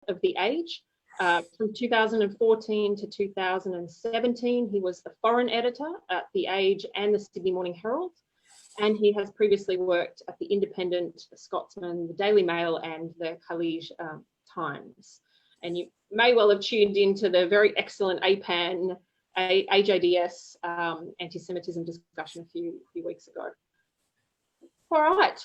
of The Age. From 2014 to 2017, he was the foreign editor at The Age and the Sydney Morning Herald. And he has previously worked at the Independent, the Scotsman, the Daily Mail and the Khalij Times. And you may well have tuned into the very excellent APAN, AJDS anti-Semitism discussion a few weeks ago. All right.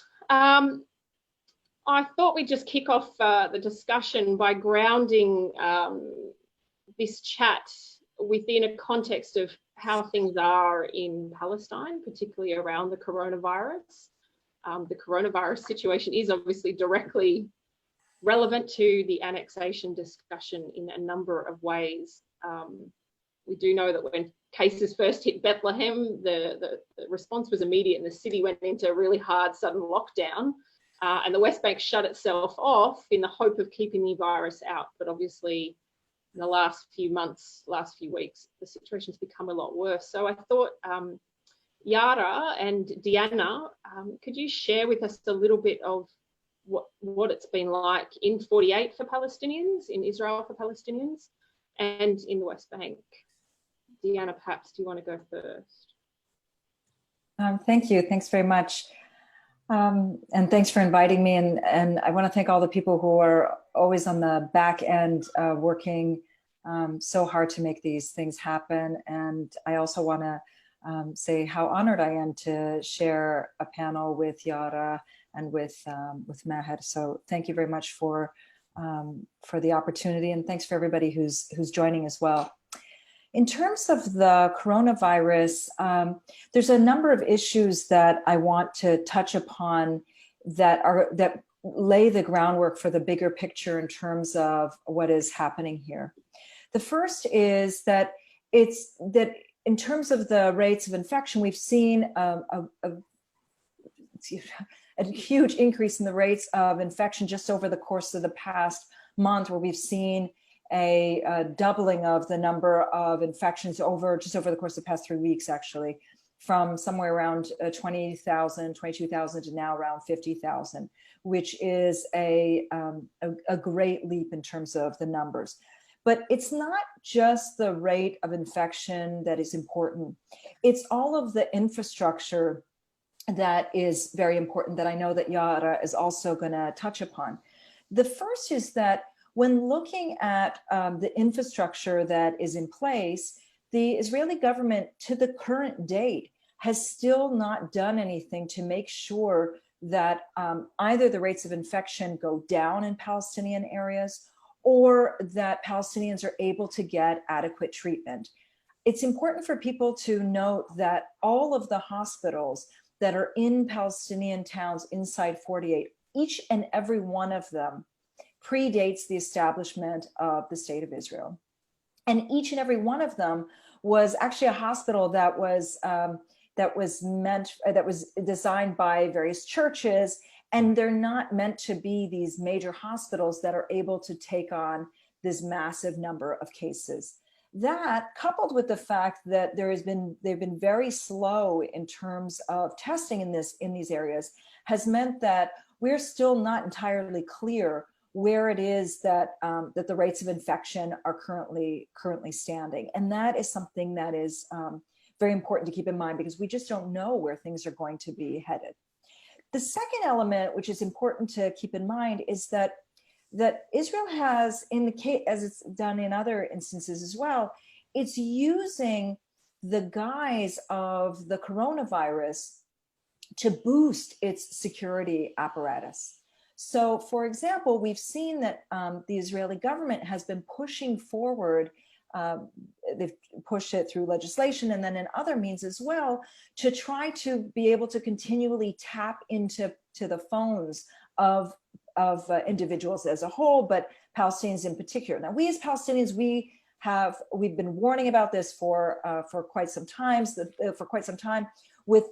I thought we'd just kick off the discussion by grounding this chat within a context of how things are in Palestine, particularly around the coronavirus. The coronavirus situation is obviously directly relevant to the annexation discussion in a number of ways. We do know that when cases first hit Bethlehem, the response was immediate and the city went into a really hard sudden lockdown. And the West Bank shut itself off in the hope of keeping the virus out. But obviously, in the last few months, last few weeks, the situation's become a lot worse. So I thought, Yara and Diana, could you share with us a little bit of what it's been like in 48 for Palestinians, in Israel for Palestinians, and in the West Bank? Diana, perhaps, do you want to go first? Thank you. Thanks very much. And thanks for inviting me. And I want to thank all the people who are always on the back end working so hard to make these things happen. And I also want to say how honored I am to share a panel with Yara and with Maher. So thank you very much for the opportunity, and thanks for everybody who's joining as well. In terms of the coronavirus, there's a number of issues that I want to touch upon that lay the groundwork for the bigger picture in terms of what is happening here. The first is that in terms of the rates of infection, we've seen a huge increase in the rates of infection just over the course of the past month, where we've seen a doubling of the number of infections just over the course of the past 3 weeks, actually, from somewhere around 20,000, 22,000 to now around 50,000, which is a great leap in terms of the numbers. But it's not just the rate of infection that is important. It's all of the infrastructure that is very important that I know that Yara is also going to touch upon. The first is that when looking at the infrastructure that is in place, the Israeli government to the current date has still not done anything to make sure that either the rates of infection go down in Palestinian areas or that Palestinians are able to get adequate treatment. It's important for people to note that all of the hospitals that are in Palestinian towns inside 48, each and every one of them predates the establishment of the State of Israel. And each and every one of them was actually a hospital that was designed by various churches, and they're not meant to be these major hospitals that are able to take on this massive number of cases. That, coupled with the fact that they've been very slow in terms of testing in these areas, has meant that we're still not entirely clear where it is that that the rates of infection are currently standing. And that is something that is very important to keep in mind, because we just don't know where things are going to be headed. The second element, which is important to keep in mind, is that Israel has, in the case, as it's done in other instances as well, it's using the guise of the coronavirus to boost its security apparatus. So, for example, we've seen that the Israeli government has been pushing forward, they've pushed it through legislation and then in other means as well, to try to be able to continually tap into the phones of individuals as a whole, but Palestinians in particular. Now, we as Palestinians, we've been warning about this for quite some time. With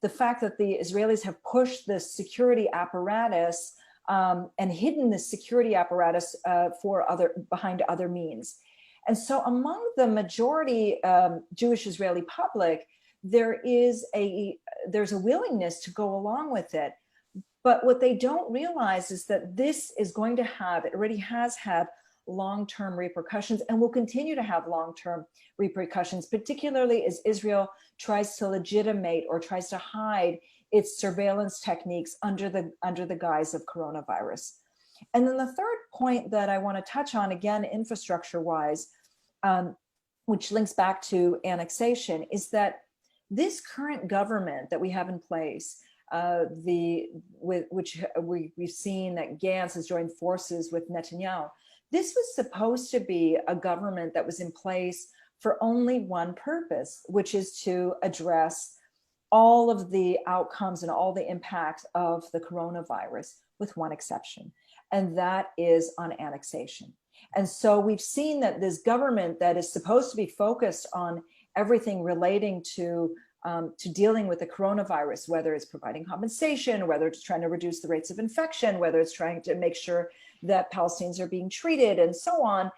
the fact that the Israelis have pushed the security apparatus and hidden the security apparatus behind other means. And so among the majority Jewish Israeli public, there's a willingness to go along with it. But what they don't realize is that this is going to have, it already has had long-term repercussions and will continue to have long-term repercussions, particularly as Israel tries to legitimate or tries to hide its surveillance techniques under the guise of coronavirus. And then the third point that I want to touch on, again, infrastructure-wise, which links back to annexation, is that this current government that we have in place, which we've seen that Gantz has joined forces with Netanyahu, this was supposed to be a government that was in place for only one purpose, which is to address all of the outcomes and all the impacts of the coronavirus, with one exception, and that is on annexation. And so we've seen that this government that is supposed to be focused on everything relating to dealing with the coronavirus, whether it's providing compensation, whether it's trying to reduce the rates of infection, whether it's trying to make sure that Palestinians are being treated and so on,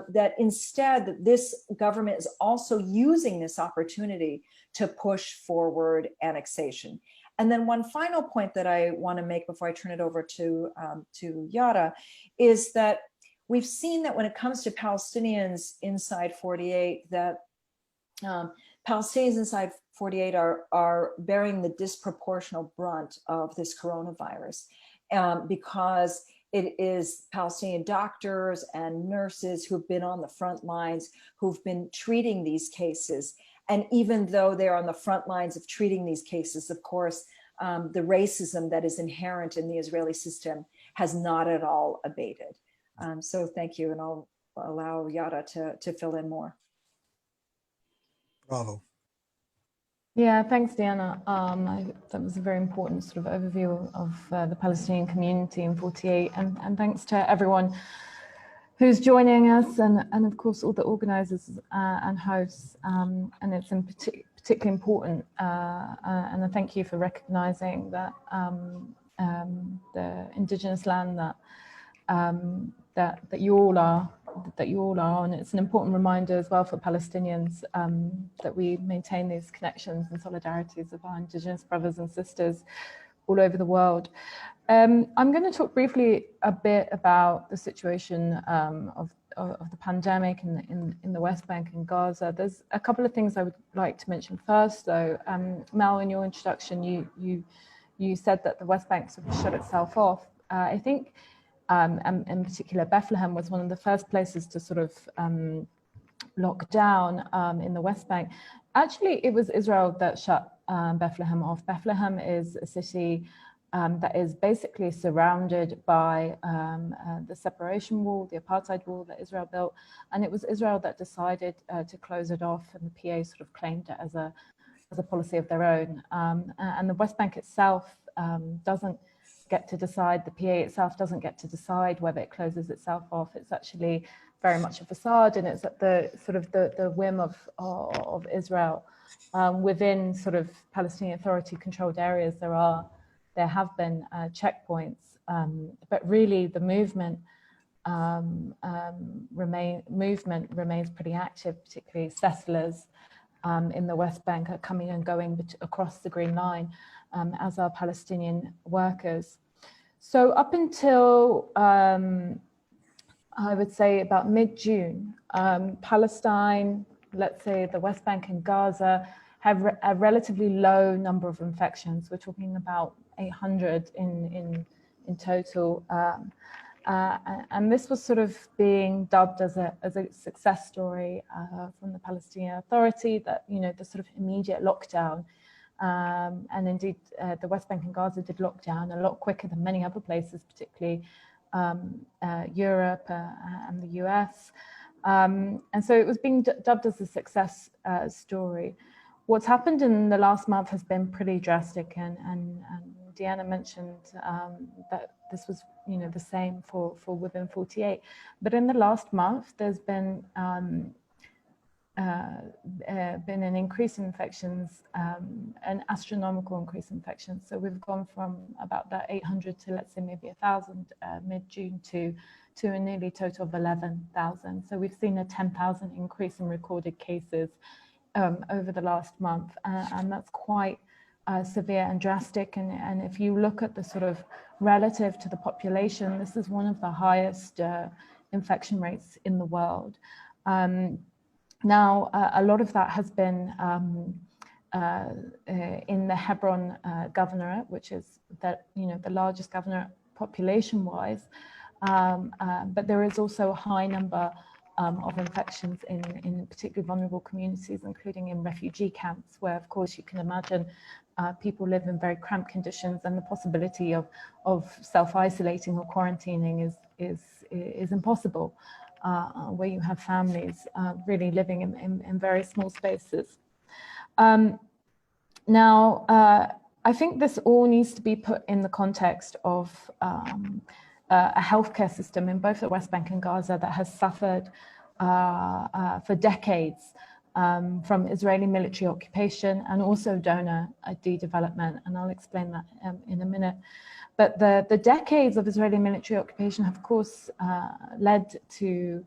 that instead this government is also using this opportunity to push forward annexation. And then one final point that I want to make before I turn it over to Yara is that we've seen that when it comes to Palestinians inside 48, that Palestinians inside 48 are bearing the disproportional brunt of this coronavirus because it is Palestinian doctors and nurses who've been on the front lines, who've been treating these cases. And even though they're on the front lines of treating these cases, of course, the racism that is inherent in the Israeli system has not at all abated. So thank you, and I'll allow Yara to fill in more. Bravo. Yeah, thanks, Diana. That was a very important sort of overview of the Palestinian community in 48, and thanks to everyone who's joining us, and of course all the organisers and hosts. And it's particularly important, and I thank you for recognising that the Indigenous land that you all are on. It's an important reminder as well for Palestinians that we maintain these connections and solidarities of our Indigenous brothers and sisters all over the world. I'm going to talk briefly a bit about the situation of the pandemic in the West Bank and Gaza. There's a couple of things I would like to mention first, though. Mel, in your introduction, you said that the West Bank sort of shut itself off. I think, and in particular, Bethlehem was one of the first places to sort of lock down in the West Bank. Actually, it was Israel that shut Bethlehem off. Bethlehem is a city that is basically surrounded by the separation wall, the apartheid wall that Israel built, and it was Israel that decided to close it off, and the PA sort of claimed it as a policy of their own. And the West Bank itself doesn't get to decide, the PA itself doesn't get to decide whether it closes itself off. It's actually very much a facade, and it's at the sort of the whim of Israel. Within sort of Palestinian Authority controlled areas, there have been checkpoints, but really the movement remains pretty active, particularly settlers in the West Bank are coming and going across the Green Line, as are Palestinian workers. So up until, I would say about mid-June, Palestine, let's say the West Bank and Gaza, have a relatively low number of infections. We're talking about 800 in total. And this was sort of being dubbed as a success story from the Palestinian Authority, that, you know, the sort of immediate lockdown. And indeed, the West Bank and Gaza did lock down a lot quicker than many other places, particularly Europe and the US. And so it was being dubbed as a success story. What's happened in the last month has been pretty drastic, and Deanna mentioned that this was, you know, the same for within 48. But in the last month, there's been an increase in infections, an astronomical increase in infections. So we've gone from about that 800 to, let's say, maybe 1,000 mid-June to a nearly total of 11,000. So we've seen a 10,000 increase in recorded cases over the last month, and that's quite severe and drastic. And if you look at the sort of relative to the population, this is one of the highest infection rates in the world. Now, a lot of that has been in the Hebron governorate, which is the largest governorate population-wise, but there is also a high number of infections in particularly vulnerable communities, including in refugee camps, where, of course, you can imagine people live in very cramped conditions, and the possibility of self-isolating or quarantining is impossible, where you have families really living in very small spaces. Now, I think this all needs to be put in the context of a healthcare system in both the West Bank and Gaza that has suffered for decades from Israeli military occupation and also donor de-development, and I'll explain that in a minute. But the decades of Israeli military occupation have, of course, led to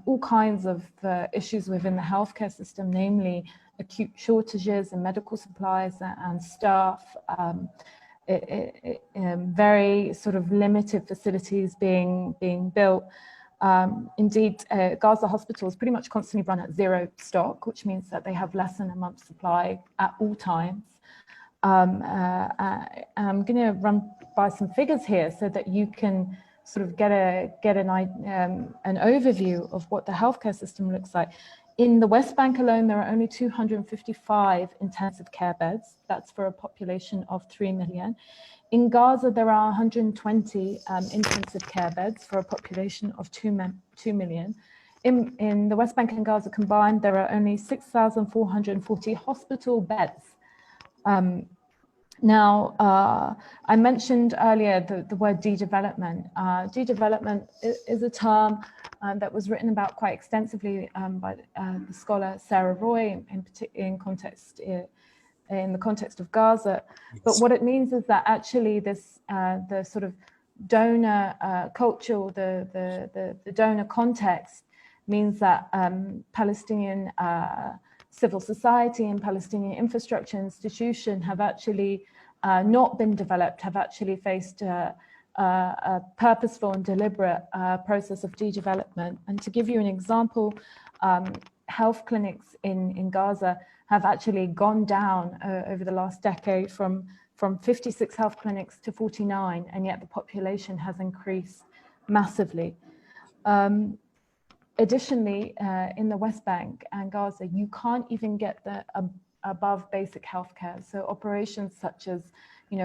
all kinds of issues within the healthcare system, namely acute shortages in medical supplies and staff, very sort of limited facilities being built. Indeed, Gaza hospitals pretty much constantly run at zero stock, which means that they have less than a month's supply at all times. I'm going to run by some figures here so that you can sort of get an overview of what the healthcare system looks like. In the West Bank alone, there are only 255 intensive care beds. That's for a population of 3 million. In Gaza, there are 120 intensive care beds for a population of 2 million. In the West Bank and Gaza combined, there are only 6,440 hospital beds. Now, I mentioned earlier the word de-development. De-development is a term that was written about quite extensively by the scholar Sarah Roy in the context of Gaza. Yes. But what it means is that actually this the sort of donor culture, the donor context means that Palestinian civil society and Palestinian infrastructure institution have actually not been developed, have actually faced a purposeful and deliberate process of de-development. And to give you an example, health clinics in Gaza have actually gone down over the last decade from 56 health clinics to 49, and yet the population has increased massively. Additionally, in the West Bank and Gaza, you can't even get the above basic healthcare. So operations such as,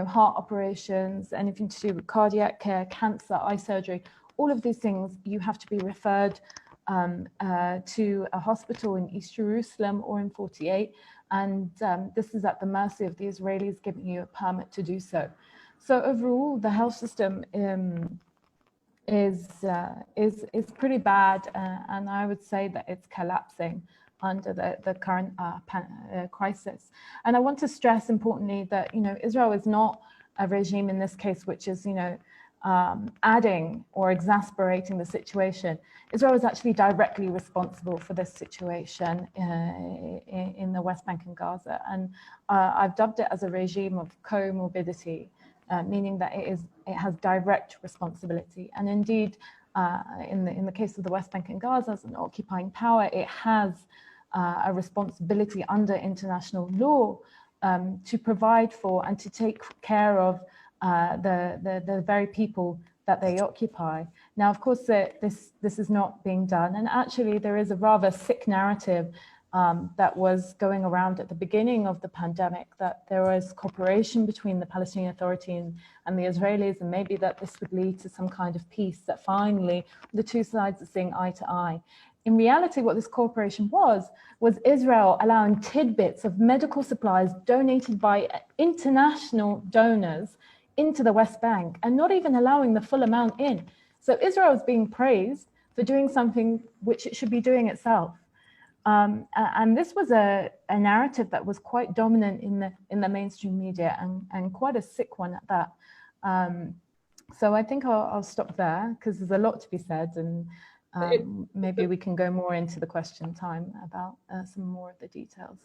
heart operations, anything to do with cardiac care, cancer, eye surgery, all of these things, you have to be referred to a hospital in East Jerusalem or in 48. And this is at the mercy of the Israelis giving you a permit to do so. So overall, the health system is pretty bad, and I would say that it's collapsing under the current crisis. And I want to stress importantly that Israel is not a regime in this case which is adding or exasperating the situation. Israel is actually directly responsible for this situation in the West Bank and Gaza, and I've dubbed it as a regime of comorbidity. Meaning that it has direct responsibility, and indeed, in the case of the West Bank and Gaza as an occupying power, it has a responsibility under international law to provide for and to take care of the very people that they occupy. Now, of course, this is not being done, and actually, there is a rather sick narrative that was going around at the beginning of the pandemic, that there was cooperation between the Palestinian Authority and the Israelis, and maybe that this would lead to some kind of peace, that finally the two sides are seeing eye to eye. In reality, what this cooperation was Israel allowing tidbits of medical supplies donated by international donors into the West Bank and not even allowing the full amount in. So Israel is being praised for doing something which it should be doing itself. And this was a narrative that was quite dominant in the mainstream media and quite a sick one at that. So I think I'll stop there because there's a lot to be said, and maybe we can go more into the question time about some more of the details.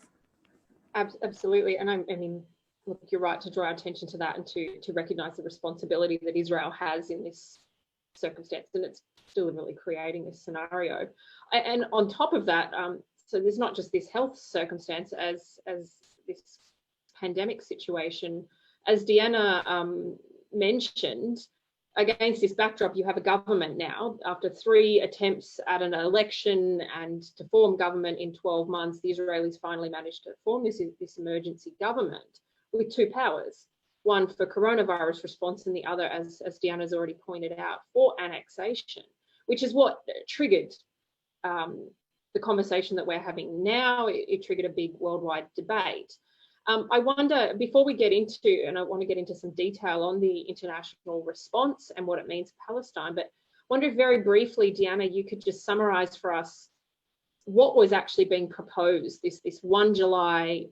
Absolutely, and I mean, look, you're right to draw attention to that and to recognise the responsibility that Israel has in this circumstance, and it's deliberately creating this scenario. And on top of that, so there's not just this health circumstance as this pandemic situation. As Deanna mentioned, against this backdrop, you have a government now. After 3 attempts at an election and to form government in 12 months, the Israelis finally managed to form this emergency government with 2 powers, one for coronavirus response and the other, as Deanna's already pointed out, for annexation, which is what triggered the conversation that we're having now. It triggered a big worldwide debate. I wonder, before we get into, and I want to get into some detail on the international response and what it means for Palestine, but I wonder if very briefly, Deanna, you could just summarise for us what was actually being proposed, this 1 July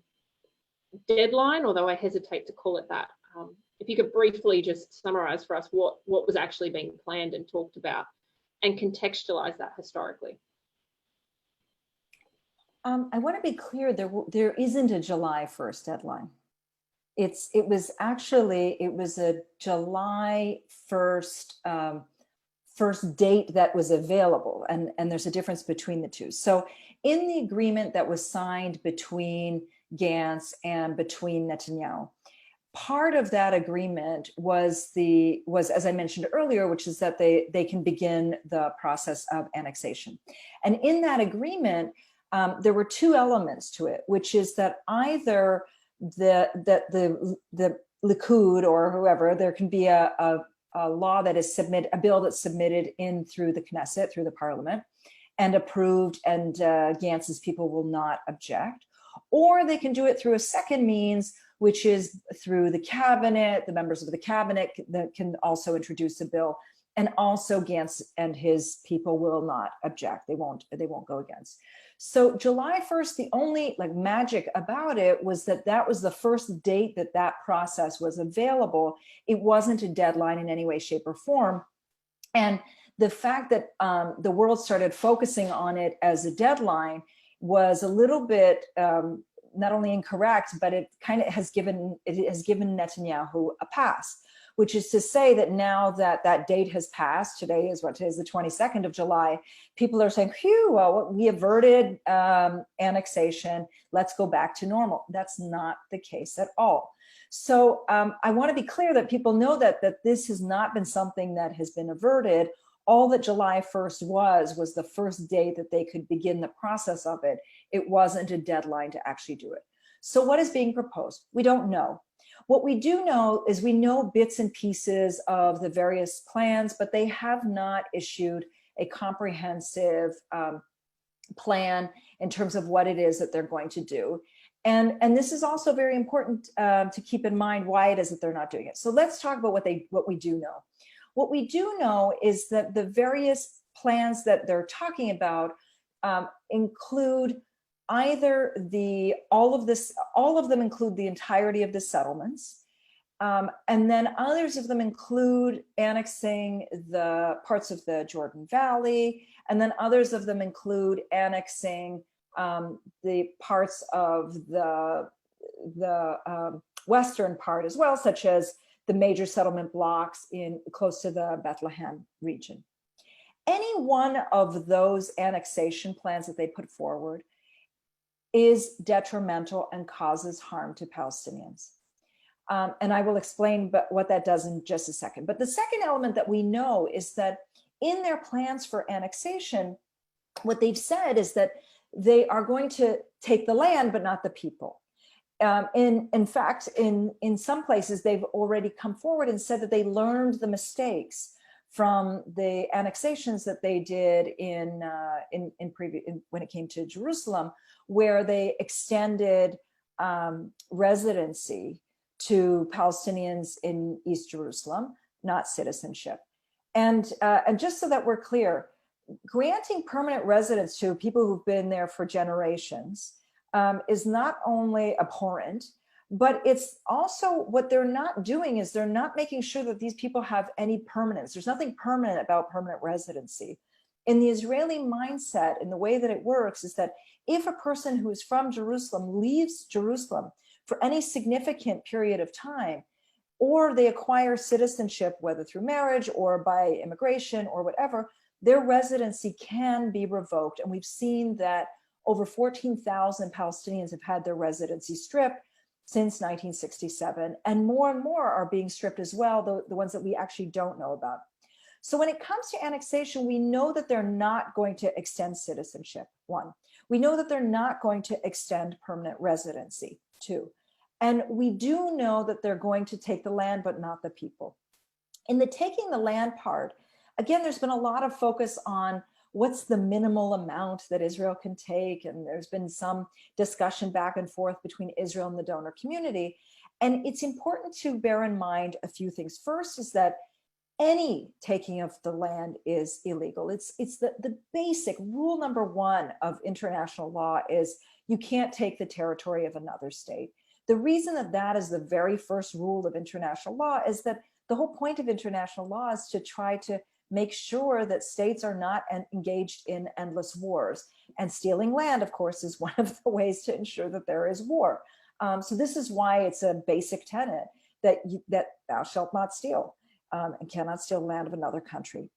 deadline, although I hesitate to call it that. If you could briefly just summarise for us what was actually being planned and talked about and contextualise that historically. I want to be clear, there isn't a July 1st deadline. It was a July 1st first date that was available, and there's a difference between the two. So in the agreement that was signed between Gantz and between Netanyahu, part of that agreement was as I mentioned earlier, which is that they can begin the process of annexation. And in that agreement, there were 2 elements to it, which is that either the Likud or whoever, there can be a law that is a bill that's submitted in through the Knesset, through the parliament, and approved, and Gantz's people will not object. Or they can do it through a second means, which is through the cabinet. The members of the cabinet that can also introduce a bill, and also Gantz and his people will not object. They won't go against. So July 1st, the only magic about it was that was the first date that process was available. It wasn't a deadline in any way, shape, or form. And the fact that the world started focusing on it as a deadline was a little bit not only incorrect, but it has given Netanyahu a pass, which is to say that now that date has passed, today is the 22nd of July, people are saying, phew, well, we averted annexation, let's go back to normal. That's not the case at all. So I want to be clear that people know that this has not been something that has been averted. All that July 1st was the first day that they could begin the process of it. It wasn't a deadline to actually do it. So what is being proposed? We don't know. What we do know is we know bits and pieces of the various plans, but they have not issued a comprehensive plan in terms of what it is that they're going to do. And this is also very important to keep in mind why it is that they're not doing it. So let's talk about what we do know. What we do know is that the various plans that they're talking about include either all of them include the entirety of the settlements, and then others of them include annexing the parts of the Jordan Valley, and then others of them include annexing the parts of the western part as well, such as the major settlement blocks close to the Bethlehem region. Any one of those annexation plans that they put forward is detrimental and causes harm to Palestinians. And I will explain what that does in just a second. But the second element that we know is that in their plans for annexation, what they've said is that they are going to take the land, but not the people. In fact, in some places, they've already come forward and said that they learned the mistakes from the annexations that they did when it came to Jerusalem, where they extended residency to Palestinians in East Jerusalem, not citizenship. And just so that we're clear, granting permanent residence to people who've been there for generations is not only abhorrent, but it's also what they're not doing is they're not making sure that these people have any permanence. There's nothing permanent about permanent residency. In the Israeli mindset, in the way that it works, is that if a person who is from Jerusalem leaves Jerusalem for any significant period of time, or they acquire citizenship, whether through marriage or by immigration or whatever, their residency can be revoked. And we've seen that over 14,000 Palestinians have had their residency stripped since 1967, and more are being stripped as well, the ones that we actually don't know about. So when it comes to annexation, we know that they're not going to extend citizenship, one. We know that they're not going to extend permanent residency, two. And we do know that they're going to take the land, but not the people. In the taking the land part, again, there's been a lot of focus on what's the minimal amount that Israel can take. And there's been some discussion back and forth between Israel and the donor community. And it's important to bear in mind a few things. First is that any taking of the land is illegal. It's the basic rule number one of international law is you can't take the territory of another state. The reason that that is the very first rule of international law is that the whole point of international law is to try to make sure that states are not engaged in endless wars. And stealing land, of course, is one of the ways to ensure that there is war. So this is why it's a basic tenet that thou shalt not steal. And cannot steal land of another country.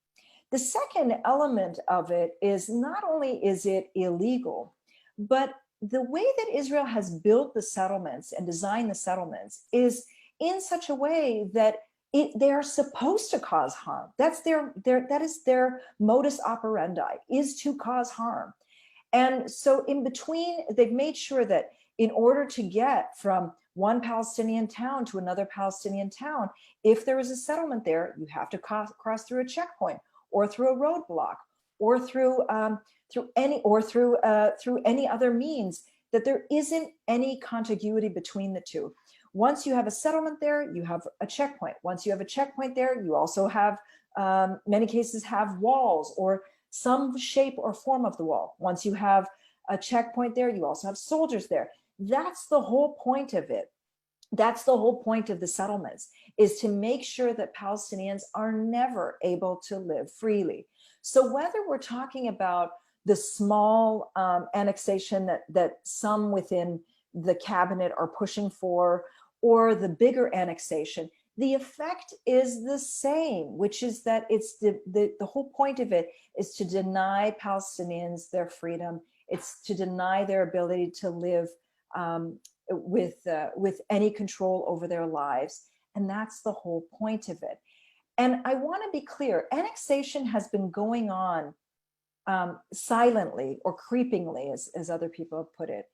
The second element of it is not only is it illegal, but the way that Israel has built the settlements and designed the settlements is in such a way that they are supposed to cause harm. That is their modus operandi, is to cause harm. And so in between, they've made sure that in order to get from one Palestinian town to another Palestinian town, if there is a settlement there, you have to cross through a checkpoint or through a roadblock or through any other means, that there isn't any contiguity between the two. Once you have a settlement there, you have a checkpoint. Once you have a checkpoint there, you also have, many cases have walls or some shape or form of the wall. Once you have a checkpoint there, you also have soldiers there. That's the whole point of it. That's the whole point of the settlements, is to make sure that Palestinians are never able to live freely. So whether we're talking about the small annexation that some within the cabinet are pushing for, or the bigger annexation, the effect is the same, which is that it's the whole point of it is to deny Palestinians their freedom. It's to deny their ability to live with any control over their lives. And that's the whole point of it. And I want to be clear, annexation has been going on silently or creepingly, as other people have put it,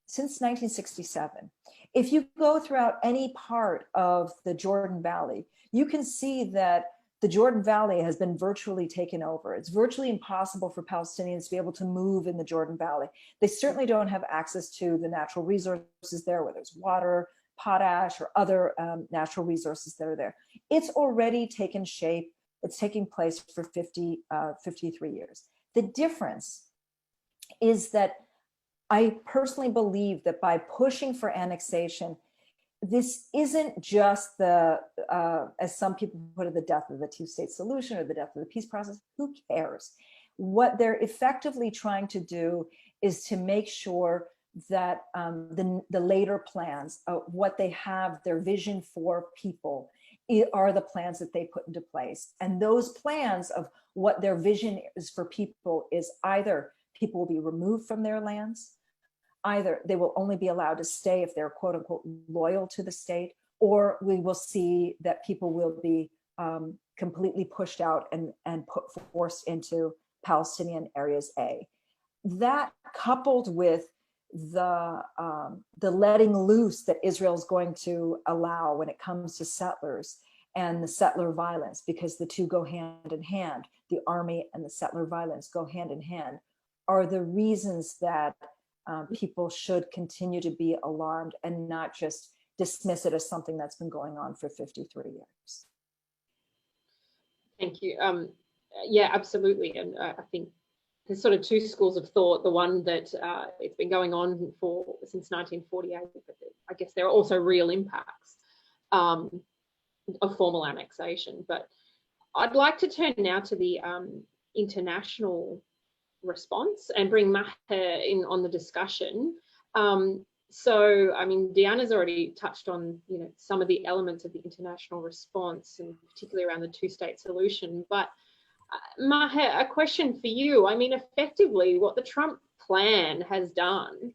since 1967. If you go throughout any part of the Jordan Valley, you can see that the Jordan Valley has been virtually taken over. It's virtually impossible for Palestinians to be able to move in the Jordan Valley. They certainly don't have access to the natural resources there, whether it's water, potash, or other natural resources that are there. It's already taken shape. It's taking place for 53 years. The difference is that I personally believe that by pushing for annexation, this isn't just the, as some people put it, the death of the two-state solution or the death of the peace process. Who cares? What they're effectively trying to do is to make sure that the later plans, what they have, their vision for people, are the plans that they put into place. And those plans of what their vision is for people is either people will be removed from their lands, either they will only be allowed to stay if they're quote unquote loyal to the state, or we will see that people will be completely pushed out and forced into Palestinian areas A. That coupled with the letting loose that Israel is going to allow when it comes to settlers and the settler violence, because the two go hand in hand, the army and the settler violence go hand in hand, are the reasons that people should continue to be alarmed and not just dismiss it as something that's been going on for 53 years. Thank you. Yeah, absolutely. And I think there's sort of two schools of thought. The one that it's been going on since 1948, but I guess there are also real impacts of formal annexation. But I'd like to turn now to the international response and bring Maher in on the discussion. So, I mean, Deanna's already touched on, some of the elements of the international response, and particularly around the two-state solution. But Maher, a question for you. I mean, effectively, what the Trump plan has done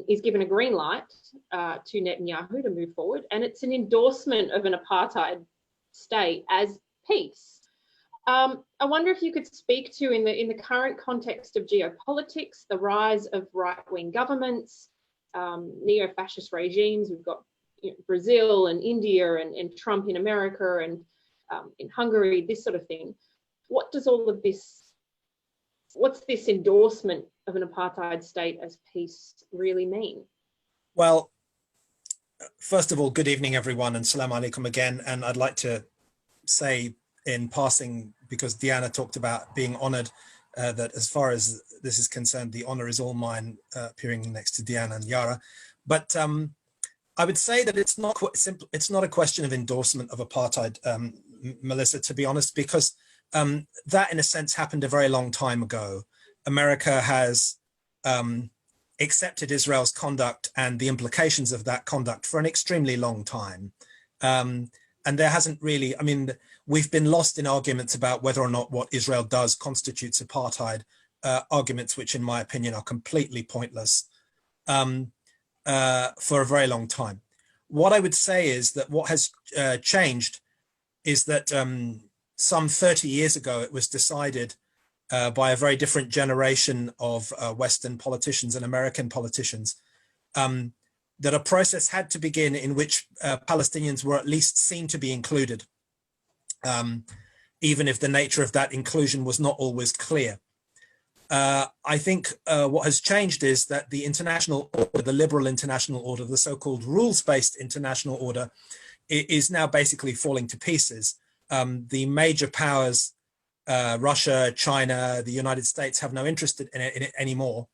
is given a green light to Netanyahu to move forward, and it's an endorsement of an apartheid state as peace. I wonder if you could speak to, in the current context of geopolitics, the rise of right-wing governments, neo-fascist regimes. We've got Brazil and India and Trump in America and in Hungary, this sort of thing. What does all of this, what's this endorsement of an apartheid state as peace really mean? Well, first of all, good evening, everyone, and salam alaikum again. And I'd like to say in passing, because Diana talked about being honored, that as far as this is concerned, the honor is all mine, appearing next to Diana and Yara. But I would say that it's not simple. It's not a question of endorsement of apartheid, Melissa, to be honest, because that in a sense happened a very long time ago. America has accepted Israel's conduct and the implications of that conduct for an extremely long time. And there hasn't really, I mean, we've been lost in arguments about whether or not what Israel does constitutes apartheid, arguments which in my opinion are completely pointless for a very long time. What I would say is that what has changed is that some 30 years ago, it was decided by a very different generation of Western politicians and American politicians that a process had to begin in which Palestinians were at least seen to be included, even if the nature of that inclusion was not always clear. I think what has changed is that the international order, the liberal international order, the so-called rules-based international order, is now basically falling to pieces. The major powers, Russia, China, the United States, have no interest in it anymore.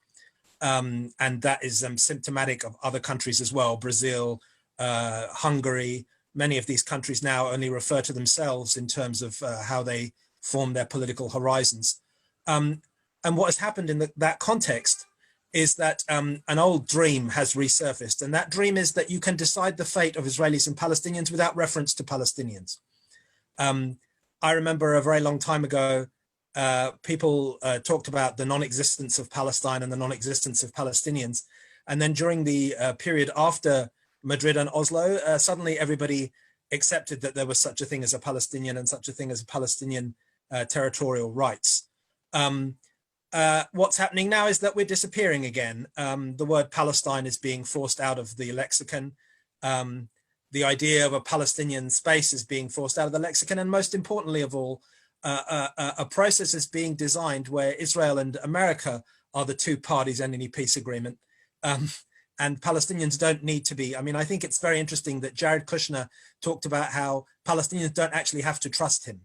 And that is symptomatic of other countries as well. Brazil, Hungary, many of these countries now only refer to themselves in terms of how they form their political horizons. And what has happened in that context is that an old dream has resurfaced. And that dream is that you can decide the fate of Israelis and Palestinians without reference to Palestinians. I remember a very long time ago, people talked about the non-existence of Palestine and the non-existence of Palestinians. And then during the period after Madrid and Oslo, suddenly everybody accepted that there was such a thing as a Palestinian and such a thing as a Palestinian territorial rights. What's happening now is that we're disappearing again. The word Palestine is being forced out of the lexicon. The idea of a Palestinian space is being forced out of the lexicon. And most importantly of all, a process is being designed where Israel and America are the two parties in any peace agreement. And Palestinians don't need to be. I mean, I think it's very interesting that Jared Kushner talked about how Palestinians don't actually have to trust him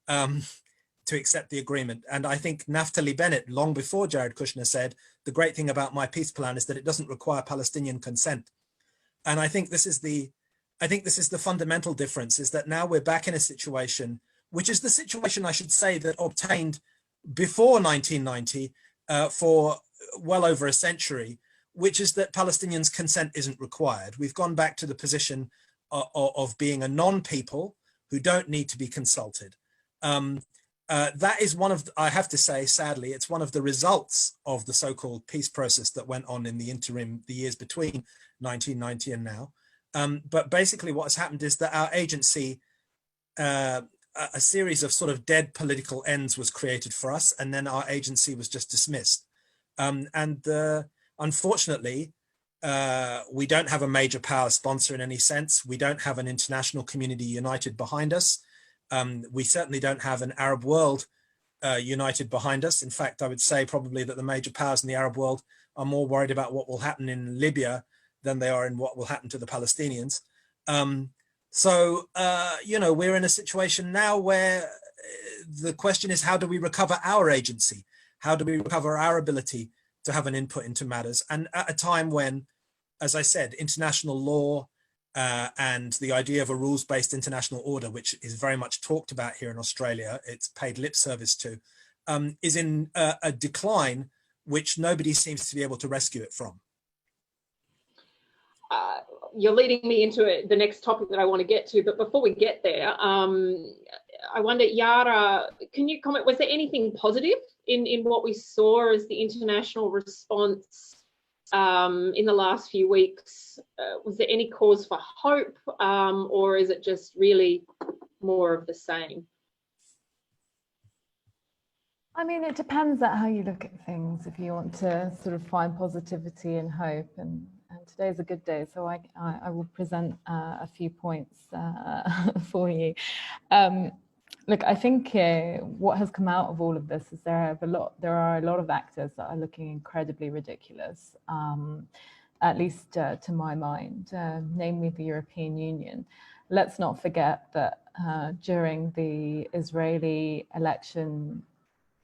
to accept the agreement. And I think Naftali Bennett, long before Jared Kushner, said, the great thing about my peace plan is that it doesn't require Palestinian consent. And I think this is the fundamental difference, is that now we're back in a situation, which is the situation, I should say, that obtained before 1990 for well over a century, which is that Palestinians' consent isn't required. We've gone back to the position of being a non-people who don't need to be consulted. That is one of, I have to say, sadly, it's one of the results of the so-called peace process that went on in the interim, the years between 1990 and now. But basically what has happened is that our agency, a series of sort of dead political ends was created for us, and then our agency was just dismissed. Unfortunately, we don't have a major power sponsor in any sense. We don't have an international community united behind us. We certainly don't have an Arab world united behind us. In fact, I would say probably that the major powers in the Arab world are more worried about what will happen in Libya than they are in what will happen to the Palestinians. We're in a situation now where the question is, how do we recover our agency? How do we recover our ability to have an input into matters? And at a time when, as I said, international law and the idea of a rules-based international order, which is very much talked about here in Australia, it's paid lip service to, is in a decline, which nobody seems to be able to rescue it from. you're leading me into the next topic that I want to get to, but before we get there, I wonder, Yara, can you comment, was there anything positive in what we saw as the international response in the last few weeks? Was there any cause for hope, or is it just really more of the same? I mean, it depends on how you look at things, if you want to sort of find positivity and hope. And today is a good day, so I will present a few points for you. Look, I think what has come out of all of this is there are a lot of actors that are looking incredibly ridiculous, at least to my mind, namely the European Union. Let's not forget that during the Israeli election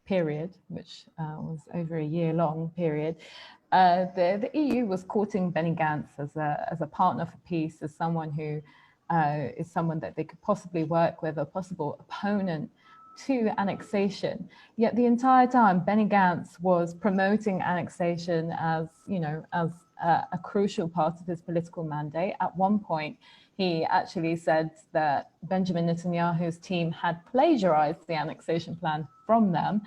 period, which was over a year-long period, the EU was courting Benny Gantz as a partner for peace, as someone who is someone that they could possibly work with, a possible opponent to annexation. Yet the entire time, Benny Gantz was promoting annexation as, as a crucial part of his political mandate. At one point, he actually said that Benjamin Netanyahu's team had plagiarized the annexation plan from them.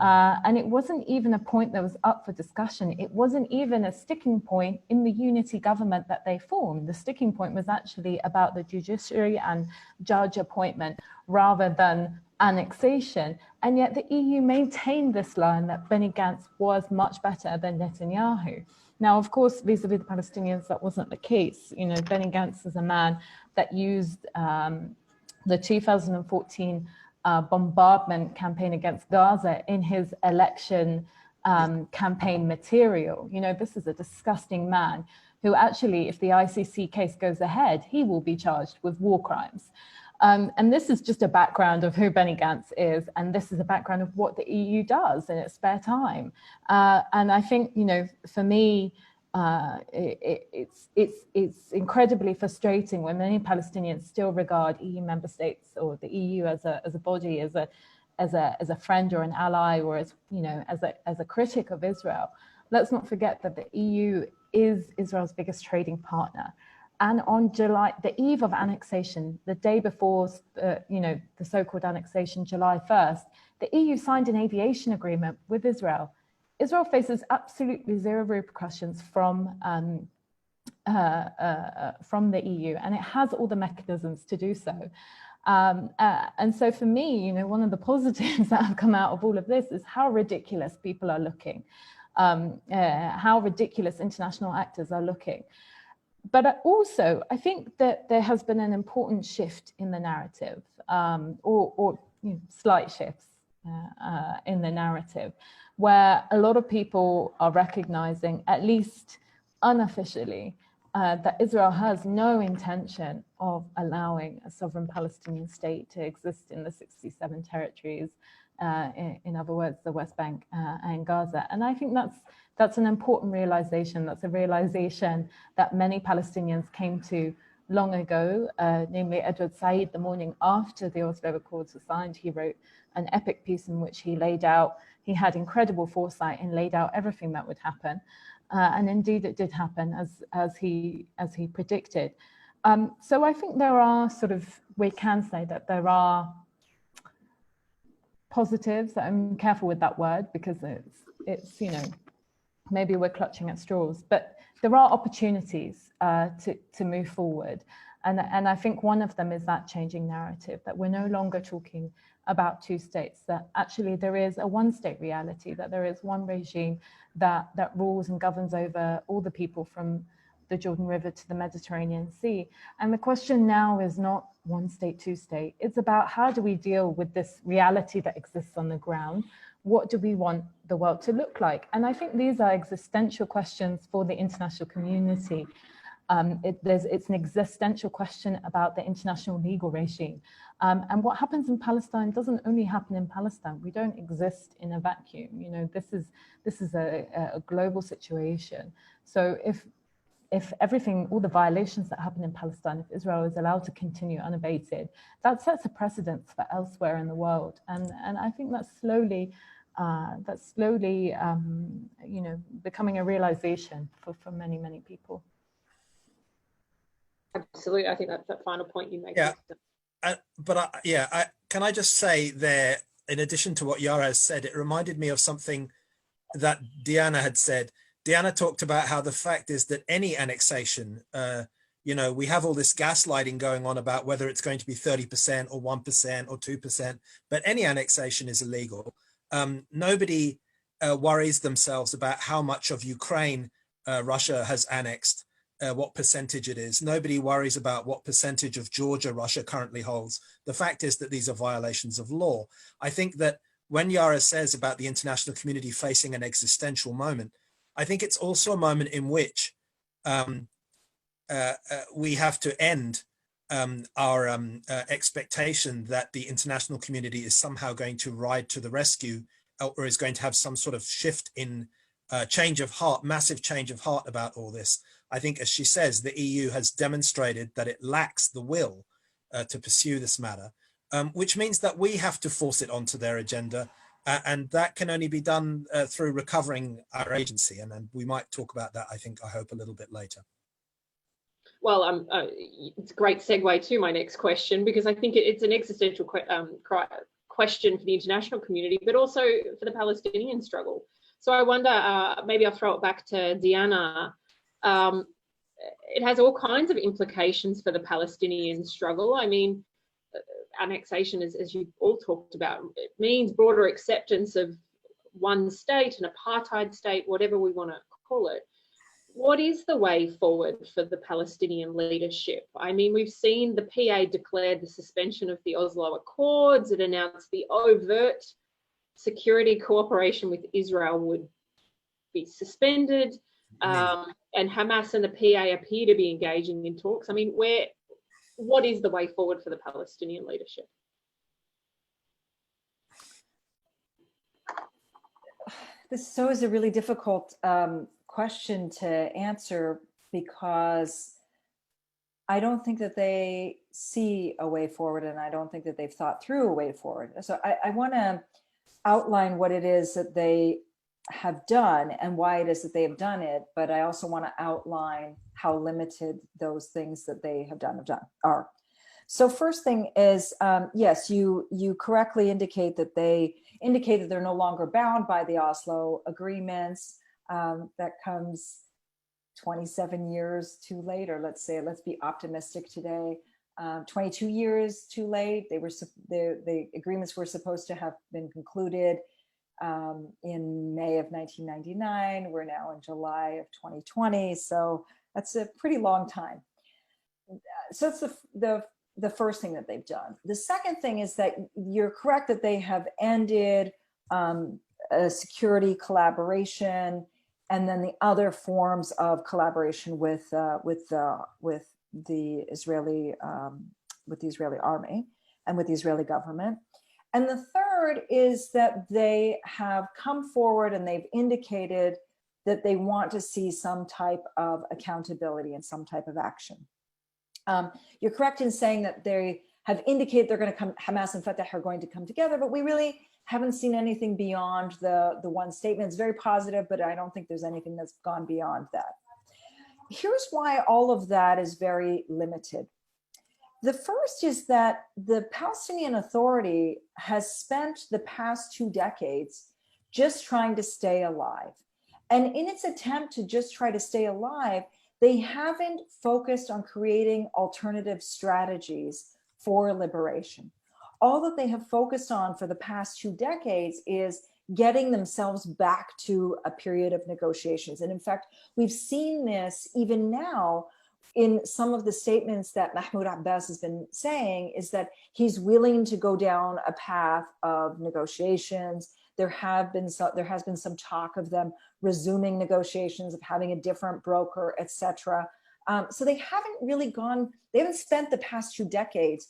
And it wasn't even a point that was up for discussion. It wasn't even a sticking point in the unity government that they formed. The sticking point was actually about the judiciary and judge appointment rather than annexation. And yet the EU maintained this line that Benny Gantz was much better than Netanyahu. Now, of course, vis-a-vis the Palestinians, that wasn't the case. Benny Gantz is a man that used the 2014 bombardment campaign against Gaza in his election campaign material. This is a disgusting man who actually, if the ICC case goes ahead, he will be charged with war crimes. And this is just a background of who Benny Gantz is, and this is a background of what the EU does in its spare time. And I think, for me, it's incredibly frustrating when many Palestinians still regard EU member states or the EU as a body, as a friend or an ally, or as a critic of Israel. Let's not forget that the EU is Israel's biggest trading partner. And on the eve of annexation, the day before the so-called annexation, July 1st, the EU signed an aviation agreement with Israel. Israel faces absolutely zero repercussions from the EU, and it has all the mechanisms to do so. And so for me, one of the positives that have come out of all of this is how ridiculous people are looking, how ridiculous international actors are looking. But also, I think that there has been an important shift in the narrative, or slight shifts in the narrative, where a lot of people are recognizing, at least unofficially, that Israel has no intention of allowing a sovereign Palestinian state to exist in the 67 territories, in other words, the West Bank and Gaza. And I think that's an important realization. That's a realization that many Palestinians came to long ago, namely Edward Said, the morning after the Oslo Accords were signed. He wrote an epic piece in which he had incredible foresight and laid out everything that would happen. And indeed it did happen as he predicted. So I think there are we can say that there are positives. I'm careful with that word because it's maybe we're clutching at straws, but there are opportunities to move forward. And I think one of them is that changing narrative, that we're no longer talking about two states, that actually there is a one-state reality, that there is one regime that rules and governs over all the people from the Jordan River to the Mediterranean Sea. And the question now is not one state, two state. It's about how do we deal with this reality that exists on the ground? What do we want the world to look like? And I think these are existential questions for the international community. It's an existential question about the international legal regime. And what happens in Palestine doesn't only happen in Palestine. We don't exist in a vacuum. This is a global situation. So if everything, all the violations that happen in Palestine, if Israel is allowed to continue unabated, that sets a precedent for elsewhere in the world. And I think that's slowly becoming a realization for many, many people. Absolutely, I think that's that final point you make. Yeah, can I just say there, in addition to what Yara has said, it reminded me of something that Diana had said. Diana talked about how the fact is that any annexation, we have all this gaslighting going on about whether it's going to be 30% or 1% or 2%, but any annexation is illegal. Nobody worries themselves about how much of Ukraine Russia has annexed, what percentage it is. Nobody worries about what percentage of Georgia Russia currently holds. The fact is that these are violations of law. I think that when Yara says about the international community facing an existential moment, I think it's also a moment in which we have to end our expectation that the international community is somehow going to ride to the rescue or is going to have some sort of shift in change of heart, massive change of heart about all this. I think, as she says, the EU has demonstrated that it lacks the will to pursue this matter, which means that we have to force it onto their agenda. And that can only be done through recovering our agency. And we might talk about that, I hope, a little bit later. Well, it's a great segue to my next question, because I think it's an existential question for the international community, but also for the Palestinian struggle. So I wonder, maybe I'll throw it back to Diana. It has all kinds of implications for the Palestinian struggle. I mean, annexation, as you all talked about, it means broader acceptance of one state, an apartheid state, whatever we want to call it. What is the way forward for the Palestinian leadership? I mean, we've seen the PA declared the suspension of the Oslo Accords. It announced the overt security cooperation with Israel would be suspended. And Hamas and the PA appear to be engaging in talks. I mean, what is the way forward for the Palestinian leadership? This is a really difficult question to answer, because I don't think that they see a way forward, and I don't think that they've thought through a way forward. So I want to outline what it is that they have done and why it is that they have done it, but I also want to outline how limited those things that they have done are. So first thing is, yes, you correctly indicate that they're no longer bound by the Oslo agreements. That comes 27 years too late, or let's be optimistic today, 22 years too late. The agreements were supposed to have been concluded in May of 1999. We're now in July of 2020, so that's a pretty long time. So that's the first thing that they've done. The second thing is that you're correct that they have ended a security collaboration, and then the other forms of collaboration with the Israeli army and with the Israeli government. And the third is that they have come forward and they've indicated that they want to see some type of accountability and some type of action. You're correct in saying that they have indicated they're going to come, Hamas and Fatah are going to come together, but we really haven't seen anything beyond the one statement. It's very positive, but I don't think there's anything that's gone beyond that. Here's why all of that is very limited. The first is that the Palestinian Authority has spent the past 2 decades just trying to stay alive. And in its attempt to just try to stay alive, they haven't focused on creating alternative strategies for liberation. All that they have focused on for the past 2 decades is getting themselves back to a period of negotiations. And in fact, we've seen this even now in some of the statements that Mahmoud Abbas has been saying, is that he's willing to go down a path of negotiations. There has been some talk of them resuming negotiations, of having a different broker, etc. So they haven't spent the past 2 decades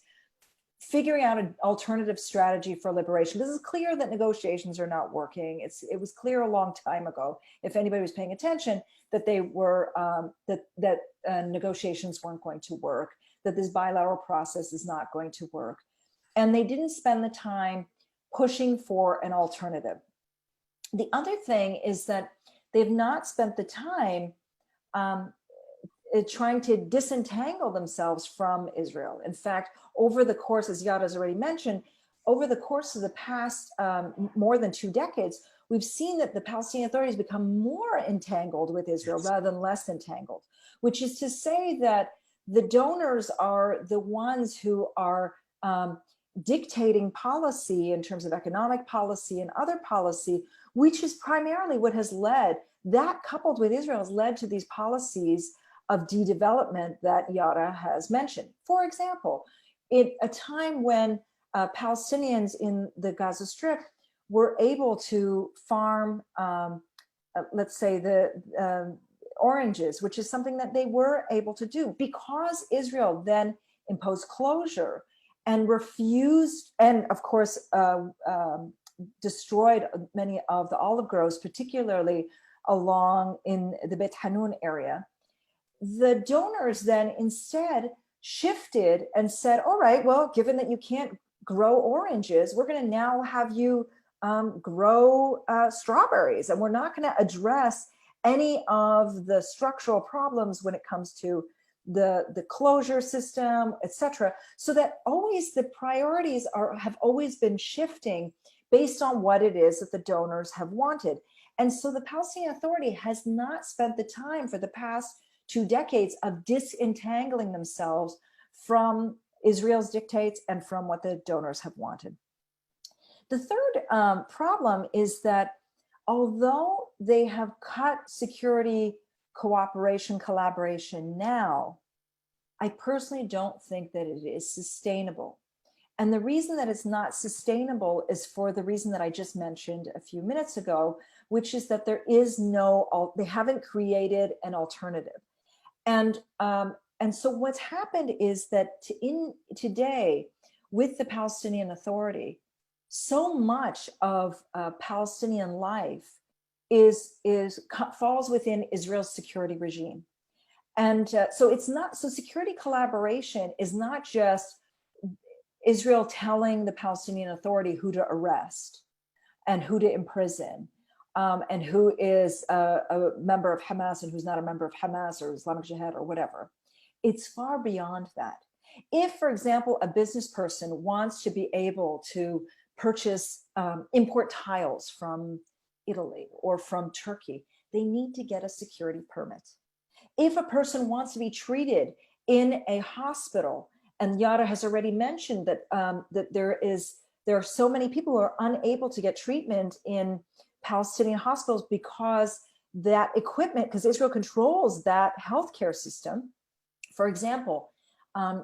figuring out an alternative strategy for liberation. This is clear that negotiations are not working. It was clear a long time ago, if anybody was paying attention, that they were negotiations weren't going to work, that this bilateral process is not going to work. And they didn't spend the time pushing for an alternative. The other thing is that they've not spent the time trying to disentangle themselves from Israel. In fact, over the course, as Yara has already mentioned, over the course of the past more than 2 decades, we've seen that the Palestinian Authority has become more entangled with Israel rather than less entangled, which is to say that the donors are the ones who are dictating policy in terms of economic policy and other policy, which is primarily what has led, that coupled with Israel has led to these policies of de-development that Yara has mentioned. For example, in a time when Palestinians in the Gaza Strip were able to farm, let's say, the oranges, which is something that they were able to do because Israel then imposed closure and refused, and of course, destroyed many of the olive groves, particularly along in the Beit Hanun area. The donors then instead shifted and said, all right, well, given that you can't grow oranges, we're going to now have you grow strawberries, and we're not going to address any of the structural problems when it comes to the closure system, etc. So that always the priorities have always been shifting based on what it is that the donors have wanted. And so the Palestinian Authority has not spent the time for the past 2 decades of disentangling themselves from Israel's dictates and from what the donors have wanted. The third problem is that although they have cut security cooperation, collaboration now, I personally don't think that it is sustainable. And the reason that it's not sustainable is for the reason that I just mentioned a few minutes ago, which is that there is no, they haven't created an alternative. And so what's happened is that today, with the Palestinian Authority, so much of Palestinian life falls within Israel's security regime. And so it's not, so security collaboration is not just Israel telling the Palestinian Authority who to arrest and who to imprison, and who is a member of Hamas and who's not a member of Hamas or Islamic Jihad or whatever. It's far beyond that. If, for example, a business person wants to be able to purchase, import tiles from Italy or from Turkey, they need to get a security permit. If a person wants to be treated in a hospital, and Yara has already mentioned that, that there are so many people who are unable to get treatment in Palestinian hospitals because that equipment, because Israel controls that healthcare system. For example,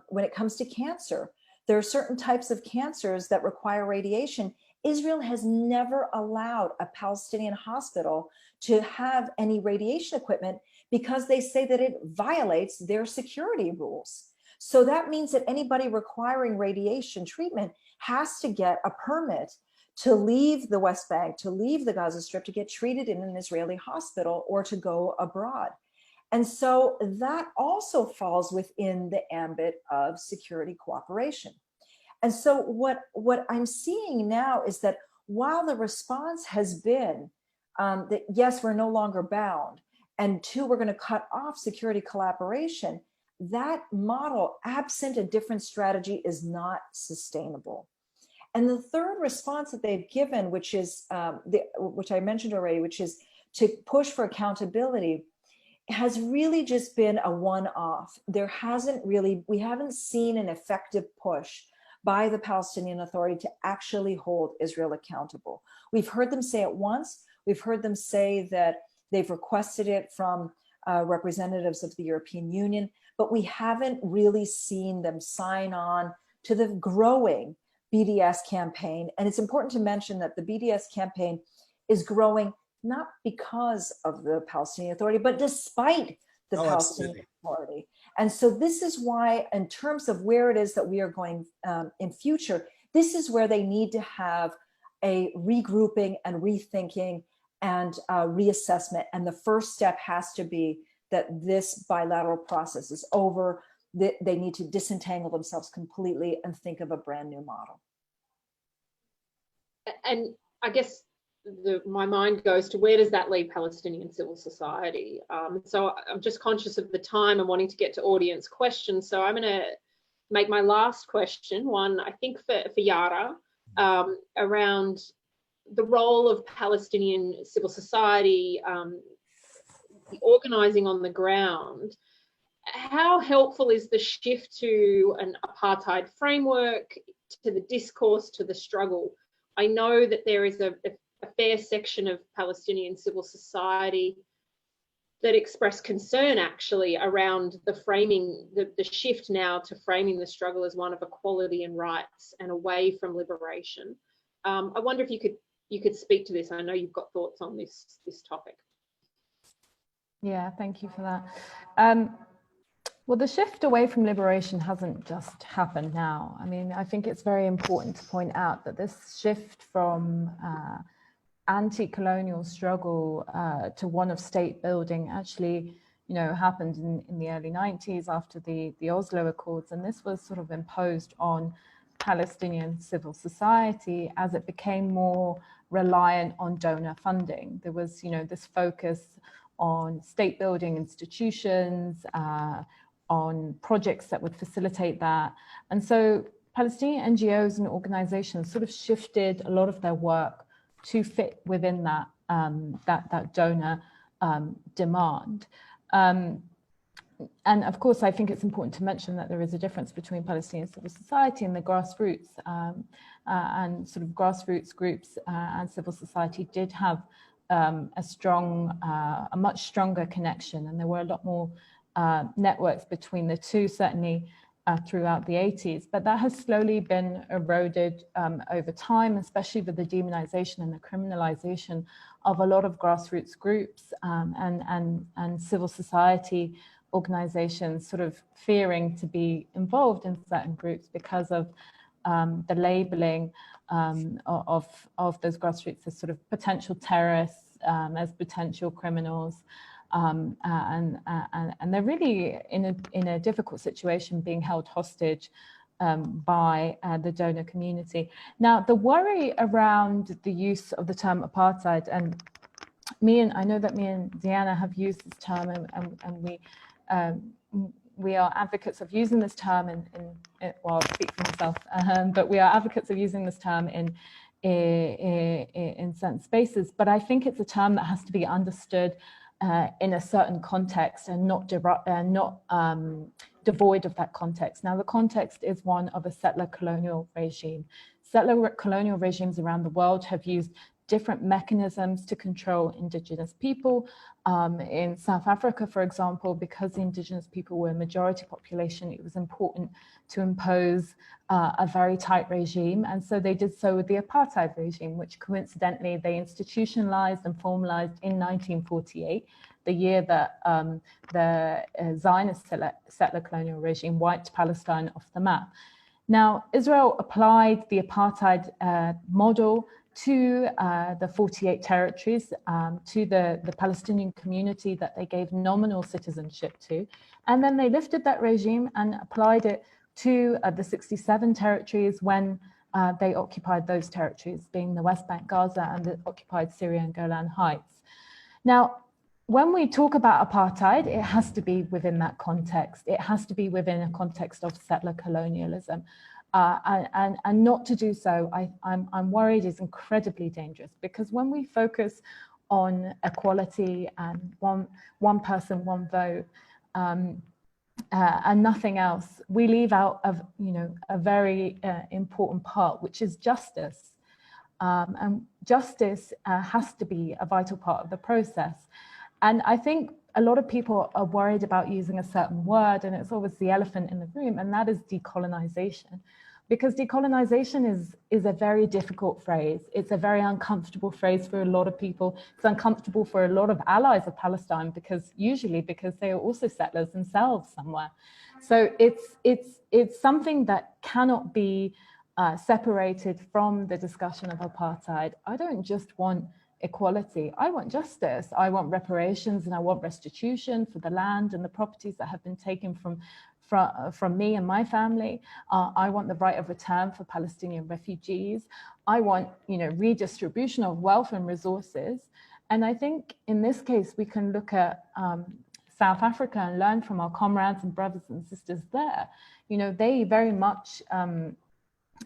when it comes to cancer, there are certain types of cancers that require radiation. Israel has never allowed a Palestinian hospital to have any radiation equipment because they say that it violates their security rules. So that means that anybody requiring radiation treatment has to get a permit to leave the West Bank, to leave the Gaza Strip, to get treated in an Israeli hospital or to go abroad. And so that also falls within the ambit of security cooperation. And so what I'm seeing now is that while the response has been that yes, we're no longer bound, and 2, we're going to cut off security collaboration, that model, absent a different strategy, is not sustainable. And the third response that they've given, which is which I mentioned already, which is to push for accountability, has really just been a one-off. There hasn't really, we haven't seen an effective push by the Palestinian Authority to actually hold Israel accountable. We've heard them say it once. We've heard them say that they've requested it from representatives of the European Union, but we haven't really seen them sign on to the growing BDS campaign. And it's important to mention that the BDS campaign is growing not because of the Palestinian Authority, but despite the Palestinian Authority. And so this is why, in terms of where it is that we are going in future, this is where they need to have a regrouping and rethinking and reassessment. And the first step has to be that this bilateral process is over. They need to disentangle themselves completely and think of a brand new model. And I guess my mind goes to where does that leave Palestinian civil society? So I'm just conscious of the time and wanting to get to audience questions. So I'm going to make my last question one, I think for Yara, around the role of Palestinian civil society, the organising on the ground. How helpful is the shift to an apartheid framework, to the discourse, to the struggle? I know that there is a fair section of Palestinian civil society that express concern actually around the framing, the shift now to framing the struggle as one of equality and rights and away from liberation. I wonder if you could speak to this. I know you've got thoughts on this topic. Yeah, thank you for that. Well, the shift away from liberation hasn't just happened now. I mean, I think it's very important to point out that this shift from anti-colonial struggle to one of state building actually, happened in the early 90s after the Oslo Accords, and this was sort of imposed on Palestinian civil society as it became more reliant on donor funding. There was, this focus on state building institutions, on projects that would facilitate that. And so Palestinian NGOs and organizations sort of shifted a lot of their work to fit within that, that donor demand. And of course, I think it's important to mention that there is a difference between Palestinian civil society and the grassroots, and sort of grassroots groups and civil society did have a much stronger connection, and there were a lot more networks between the two, certainly throughout the 80s, but that has slowly been eroded over time, especially with the demonization and the criminalization of a lot of grassroots groups and civil society organizations sort of fearing to be involved in certain groups because of the labeling of those grassroots as sort of potential terrorists, as potential criminals. And they're really in a difficult situation, being held hostage by the donor community. Now, the worry around the use of the term apartheid, and I know that me and Deanna have used this term, and we are advocates of using this term well, I'll speak for myself, but we are advocates of using this term in certain spaces. But I think it's a term that has to be understood in a certain context and not devoid of that context. Now, the context is one of a settler colonial regime. Settler colonial regimes around the world have used different mechanisms to control indigenous people. In South Africa, for example, because the indigenous people were a majority population, it was important to impose a very tight regime. And so they did so with the apartheid regime, which coincidentally they institutionalized and formalized in 1948, the year that the Zionist settler colonial regime wiped Palestine off the map. Now, Israel applied the apartheid model to the 48 territories, to the Palestinian community that they gave nominal citizenship to. And then they lifted that regime and applied it to the 67 territories when they occupied those territories, being the West Bank, Gaza, and the occupied Syrian Golan Heights. Now, when we talk about apartheid, it has to be within that context. It has to be within a context of settler colonialism. And not to do so, I'm worried, is incredibly dangerous, because when we focus on equality and one person, one vote, and nothing else, we leave out of a very important part, which is justice. And justice has to be a vital part of the process. And I think a lot of people are worried about using a certain word, and it's always the elephant in the room, and that is decolonization. Because decolonization is a very difficult phrase. It's a very uncomfortable phrase for a lot of people. It's uncomfortable for a lot of allies of Palestine, because they are also settlers themselves somewhere. So it's something that cannot be separated from the discussion of apartheid. I don't just want equality. I want justice. I want reparations, and I want restitution for the land and the properties that have been taken from from me and my family. I want the right of return for Palestinian refugees. I want, redistribution of wealth and resources. And I think in this case, we can look at South Africa and learn from our comrades and brothers and sisters there. They very much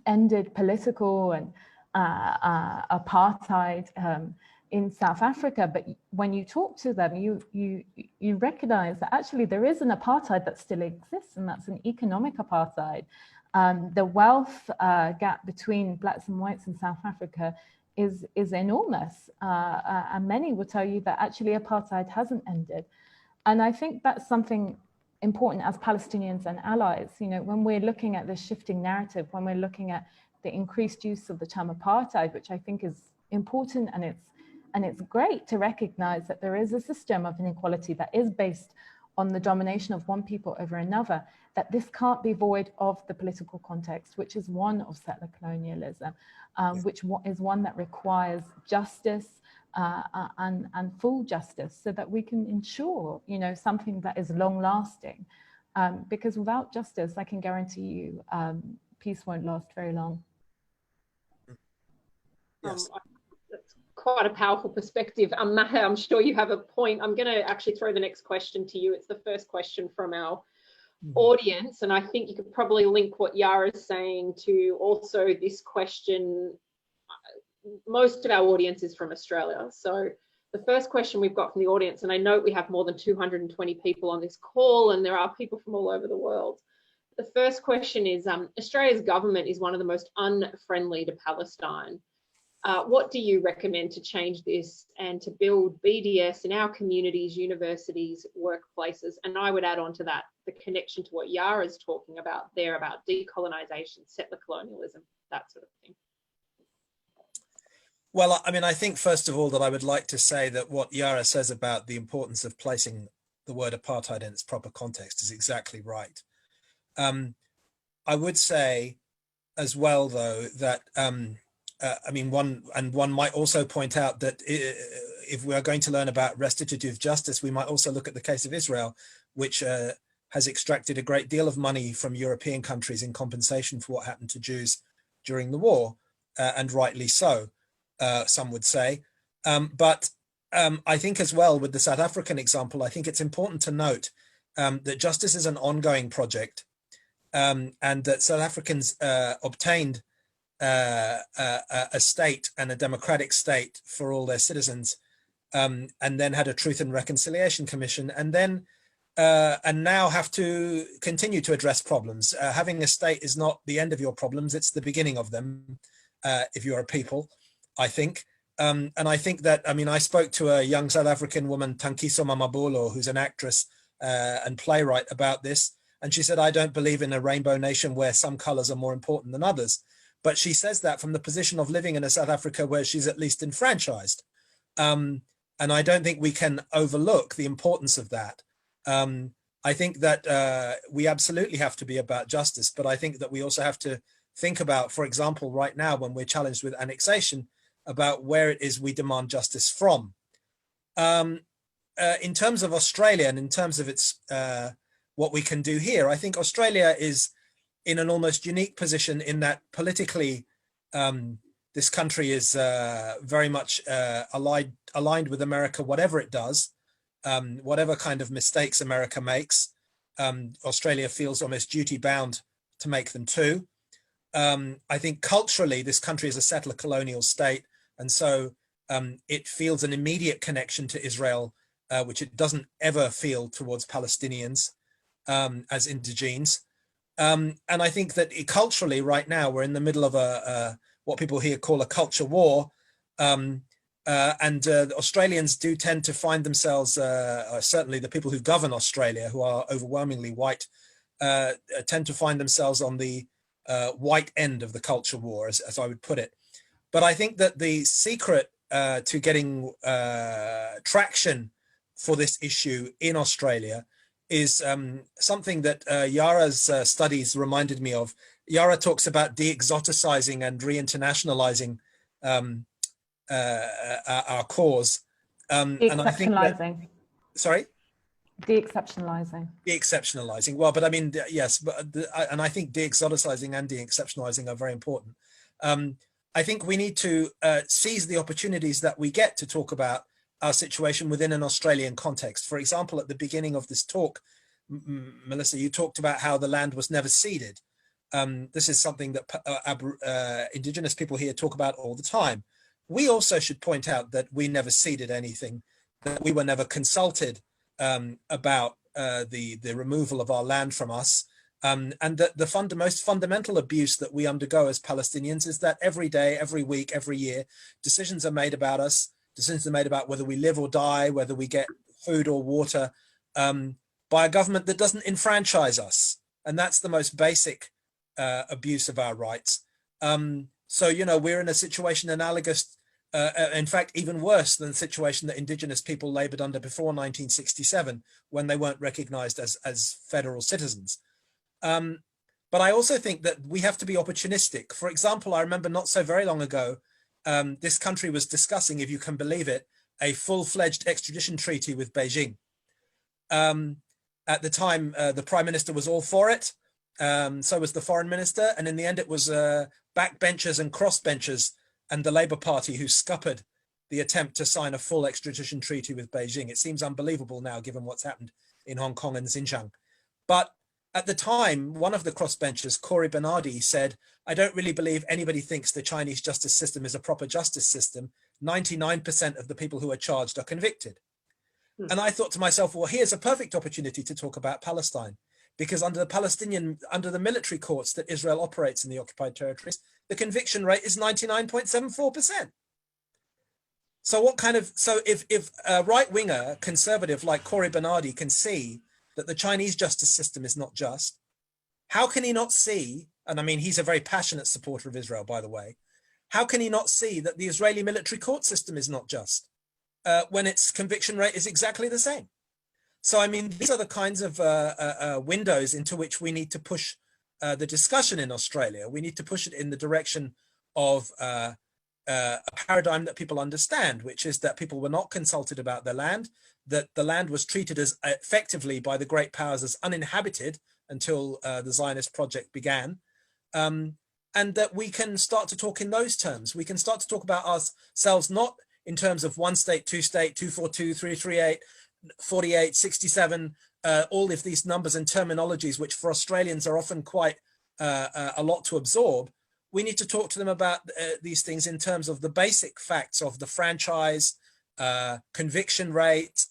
ended political and apartheid in South Africa, but when you talk to them, you recognize that actually there is an apartheid that still exists, and that's an economic apartheid. The wealth gap between blacks and whites in South Africa is enormous, and many will tell you that actually apartheid hasn't ended. And I think that's something important as Palestinians and allies. When we're looking at this shifting narrative, when we're looking at the increased use of the term apartheid, which I think is important, and it's great to recognize that there is a system of inequality that is based on the domination of one people over another, that this can't be void of the political context, which is one of settler colonialism, which is one that requires justice and full justice, so that we can ensure, something that is long lasting. Because without justice, I can guarantee you, peace won't last very long. Yes. That's quite a powerful perspective. Maher, I'm sure you have a point. I'm going to actually throw the next question to you. It's the first question from our audience, and I think you could probably link what Yara is saying to also this question. Most of our audience is from Australia. So the first question we've got from the audience, and I know we have more than 220 people on this call, and there are people from all over the world. The first question is, Australia's government is one of the most unfriendly to Palestine. What do you recommend to change this and to build BDS in our communities, universities, workplaces? And I would add on to that the connection to what Yara is talking about there, about decolonisation, settler colonialism, that sort of thing. Well, I mean, I think first of all that I would like to say that what Yara says about the importance of placing the word apartheid in its proper context is exactly right. I would say as well, though, that I mean, one might also point out that if we are going to learn about restitutive justice, we might also look at the case of Israel, which has extracted a great deal of money from European countries in compensation for what happened to Jews during the war, and rightly so, some would say. But I think as well with the South African example, I think it's important to note that justice is an ongoing project, and that South Africans obtained a state and a democratic state for all their citizens, and then had a Truth and Reconciliation Commission, and then and now have to continue to address problems. Having a state is not the end of your problems, it's the beginning of them, if you're a people, I think. And I think that, I mean, I spoke to a young South African woman, Tankiso Mamabolo, who's an actress and playwright, about this. And she said, I don't believe in a rainbow nation where some colors are more important than others. But she says that from the position of living in a South Africa where she's at least enfranchised. And I don't think we can overlook the importance of that. I think that we absolutely have to be about justice, but I think that we also have to think about, for example, right now when we're challenged with annexation, about where it is we demand justice from. In terms of Australia and in terms of its what we can do here, I think Australia is in an almost unique position in that politically this country is very much aligned with America, whatever it does, whatever kind of mistakes America makes. Australia feels almost duty bound to make them too. I think culturally this country is a settler colonial state, and so it feels an immediate connection to Israel, which it doesn't ever feel towards Palestinians as indigenes. And I think that culturally right now we're in the middle of a what people here call a culture war, and Australians do tend to find themselves, certainly the people who govern Australia, who are overwhelmingly white, tend to find themselves on the white end of the culture war, as I would put it. But I think that the secret to getting traction for this issue in Australia is something that Yara's studies reminded me of. Yara talks about de-exoticizing and re-internationalizing our cause. And I think that, sorry? De-exceptionalizing. De-exceptionalizing. Well, but I mean, yes, but and I think de-exoticizing and de-exceptionalizing are very important. I think we need to seize the opportunities that we get to talk about our situation within an Australian context. For example, at the beginning of this talk, Melissa, you talked about how the land was never ceded. This is something that Indigenous people here talk about all the time. We also should point out that we never ceded anything, that we were never consulted about the removal of our land from us. And that the most fundamental abuse that we undergo as Palestinians is that every day, every week, every year, decisions are made about us, decisions are made about whether we live or die, whether we get food or water, by a government that doesn't enfranchise us. And that's the most basic abuse of our rights. So, you know, we're in a situation analogous, in fact, even worse than the situation that Indigenous people laboured under before 1967, when they weren't recognised as federal citizens. But I also think that we have to be opportunistic. For example, I remember not so very long ago, this country was discussing, if you can believe it, a full-fledged extradition treaty with Beijing. At the time, the Prime Minister was all for it. So was the Foreign Minister. And in the end, it was backbenchers and crossbenchers and the Labour Party who scuppered the attempt to sign a full extradition treaty with Beijing. It seems unbelievable now, given what's happened in Hong Kong and Xinjiang. But at the time, one of the crossbenchers, Corey Bernardi, said, I don't really believe anybody thinks the Chinese justice system is a proper justice system. 99% of the people who are charged are convicted. And I thought to myself, well, here's a perfect opportunity to talk about Palestine, because under the military courts that Israel operates in the occupied territories, the conviction rate is 99.74%. So if a right-winger conservative like Corey Bernardi can see that the Chinese justice system is not just, how can he not see, and I mean, he's a very passionate supporter of Israel, by the way, how can he not see that the Israeli military court system is not just when its conviction rate is exactly the same? So, I mean, these are the kinds of windows into which we need to push the discussion in Australia. We need to push it in the direction of a paradigm that people understand, which is that people were not consulted about their land, that the land was treated as effectively by the great powers as uninhabited until the Zionist project began, and that we can start to talk in those terms. We can start to talk about ourselves not in terms of one state, two state, 242, 338, 48, 67, all of these numbers and terminologies, which for Australians are often quite a lot to absorb. We need to talk to them about these things in terms of the basic facts of the franchise, conviction rate,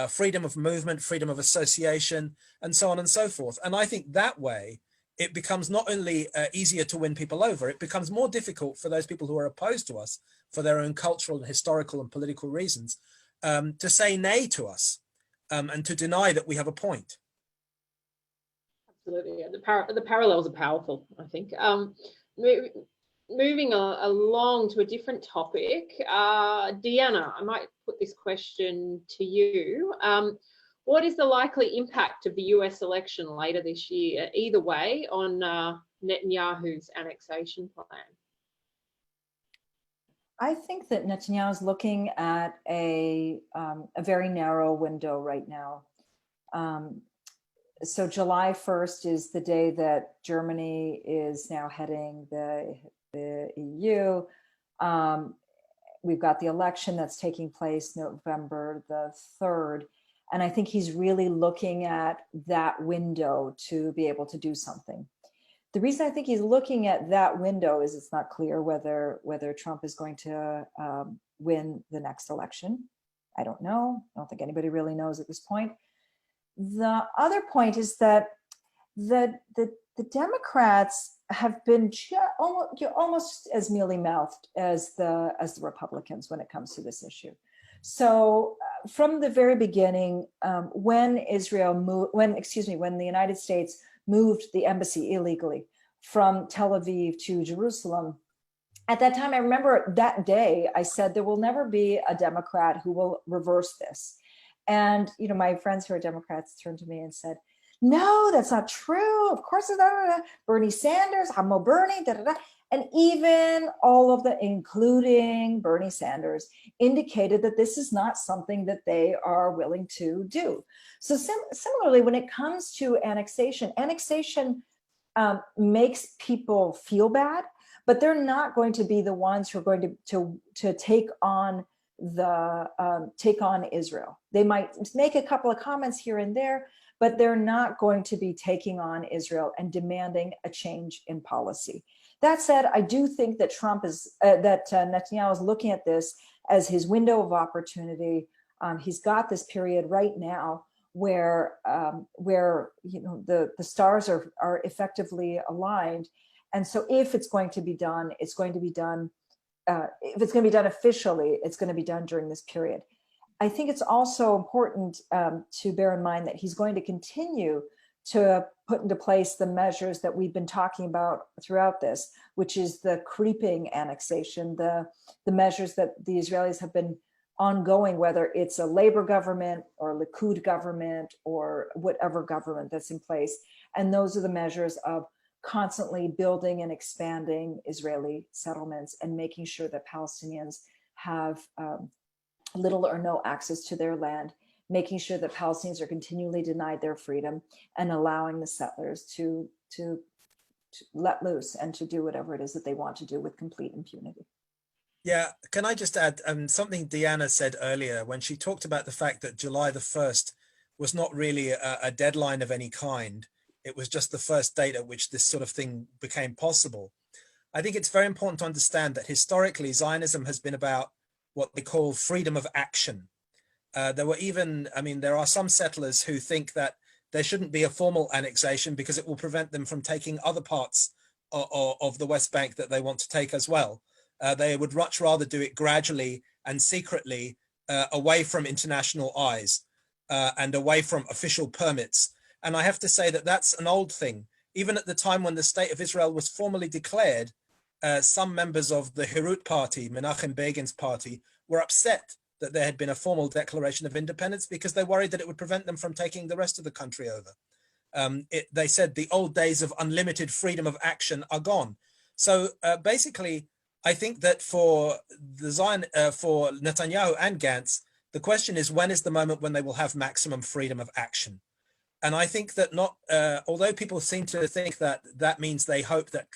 freedom of movement, freedom of association, and so on and so forth. And I think that way, it becomes not only easier to win people over, it becomes more difficult for those people who are opposed to us for their own cultural and historical and political reasons to say nay to us and to deny that we have a point. Absolutely. The parallels are powerful, I think. Moving along to a different topic, Deanna, I might put this question to you. What is the likely impact of the US election later this year, either way, on Netanyahu's annexation plan? I think that Netanyahu is looking at a very narrow window right now. So July 1st is the day that Germany is now heading the EU. We've got the election that's taking place November the 3rd. And I think he's really looking at that window to be able to do something. The reason I think he's looking at that window is it's not clear whether Trump is going to win the next election. I don't know. I don't think anybody really knows at this point. The other point is that the Democrats have been almost as mealy-mouthed as the Republicans when it comes to this issue. So from the very beginning, when the United States moved the embassy illegally from Tel Aviv to Jerusalem, at that time, I remember that day, I said, there will never be a Democrat who will reverse this. And, you know, my friends who are Democrats turned to me and said, no, that's not true. Of course it's not. Bernie Sanders, I'm no Bernie, da, da, da. And even all of the, including Bernie Sanders, indicated that this is not something that they are willing to do. So similarly, when it comes to annexation, makes people feel bad, but they're not going to be the ones who are going to take on Israel. They might make a couple of comments here and there, but they're not going to be taking on Israel and demanding a change in policy. That said, I do think that Netanyahu is looking at this as his window of opportunity. He's got this period right now where the stars are effectively aligned, and so if it's going to be done, it's going to be done. If it's going to be done officially, it's going to be done during this period. I think it's also important to bear in mind that he's going to continue to put into place the measures that we've been talking about throughout this, which is the creeping annexation, the measures that the Israelis have been ongoing, whether it's a labor government or Likud government or whatever government that's in place. And those are the measures of constantly building and expanding Israeli settlements and making sure that Palestinians have little or no access to their land, making sure that Palestinians are continually denied their freedom, and allowing the settlers to let loose and to do whatever it is that they want to do with complete impunity. Yeah, can I just add something Deanna said earlier when she talked about the fact that July the 1st was not really a deadline of any kind. It was just the first date at which this sort of thing became possible. I think it's very important to understand that historically Zionism has been about what they call freedom of action. There are some settlers who think that there shouldn't be a formal annexation because it will prevent them from taking other parts of the West Bank that they want to take as well. They would much rather do it gradually and secretly away from international eyes and away from official permits. And I have to say that that's an old thing. Even at the time when the State of Israel was formally declared, some members of the Herald party, Menachem Begin's party, were upset that there had been a formal declaration of independence because they worried that it would prevent them from taking the rest of the country over. They said the old days of unlimited freedom of action are gone. So basically, I think that for Netanyahu and Gantz, the question is, when is the moment when they will have maximum freedom of action? And I think that although people seem to think that that means they hope that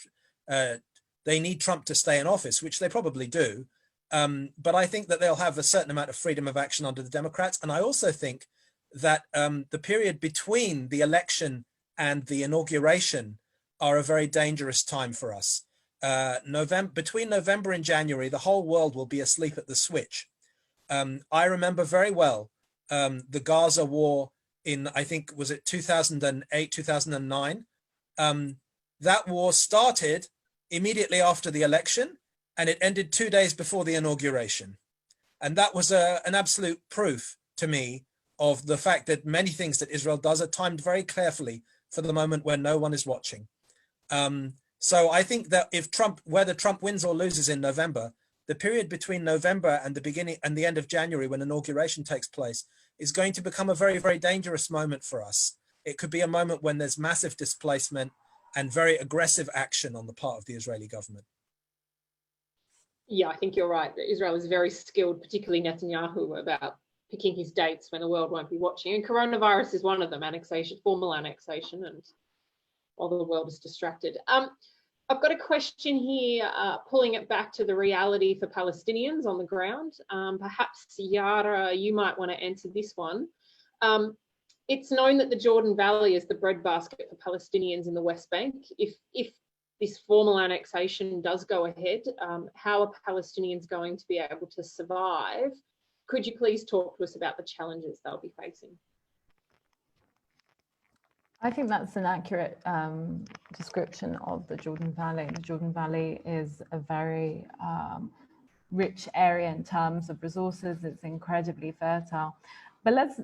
they need Trump to stay in office, which they probably do, but I think that they'll have a certain amount of freedom of action under the Democrats. And I also think that the period between the election and the inauguration are a very dangerous time for us. Between November and January, the whole world will be asleep at the switch. I remember very well the Gaza war in, I think, was it 2008, 2009? That war started immediately after the election and it ended 2 days before the inauguration. And that was an absolute proof to me of the fact that many things that Israel does are timed very carefully for the moment when no one is watching. So I think that whether Trump wins or loses in November, the period between November and the beginning and the end of January, when inauguration takes place, is going to become a very, very dangerous moment for us. It could be a moment when there's massive displacement and very aggressive action on the part of the Israeli government. Yeah, I think you're right. Israel is very skilled, particularly Netanyahu, about picking his dates when the world won't be watching. And coronavirus is one of them, formal annexation, and while the world is distracted. I've got a question here, pulling it back to the reality for Palestinians on the ground. Perhaps, Yara, you might want to answer this one. It's known that the Jordan Valley is the breadbasket for Palestinians in the West Bank. If this formal annexation does go ahead, how are Palestinians going to be able to survive? Could you please talk to us about the challenges they'll be facing? I think that's an accurate description of the Jordan Valley. The Jordan Valley is a very rich area in terms of resources. It's incredibly fertile. But let's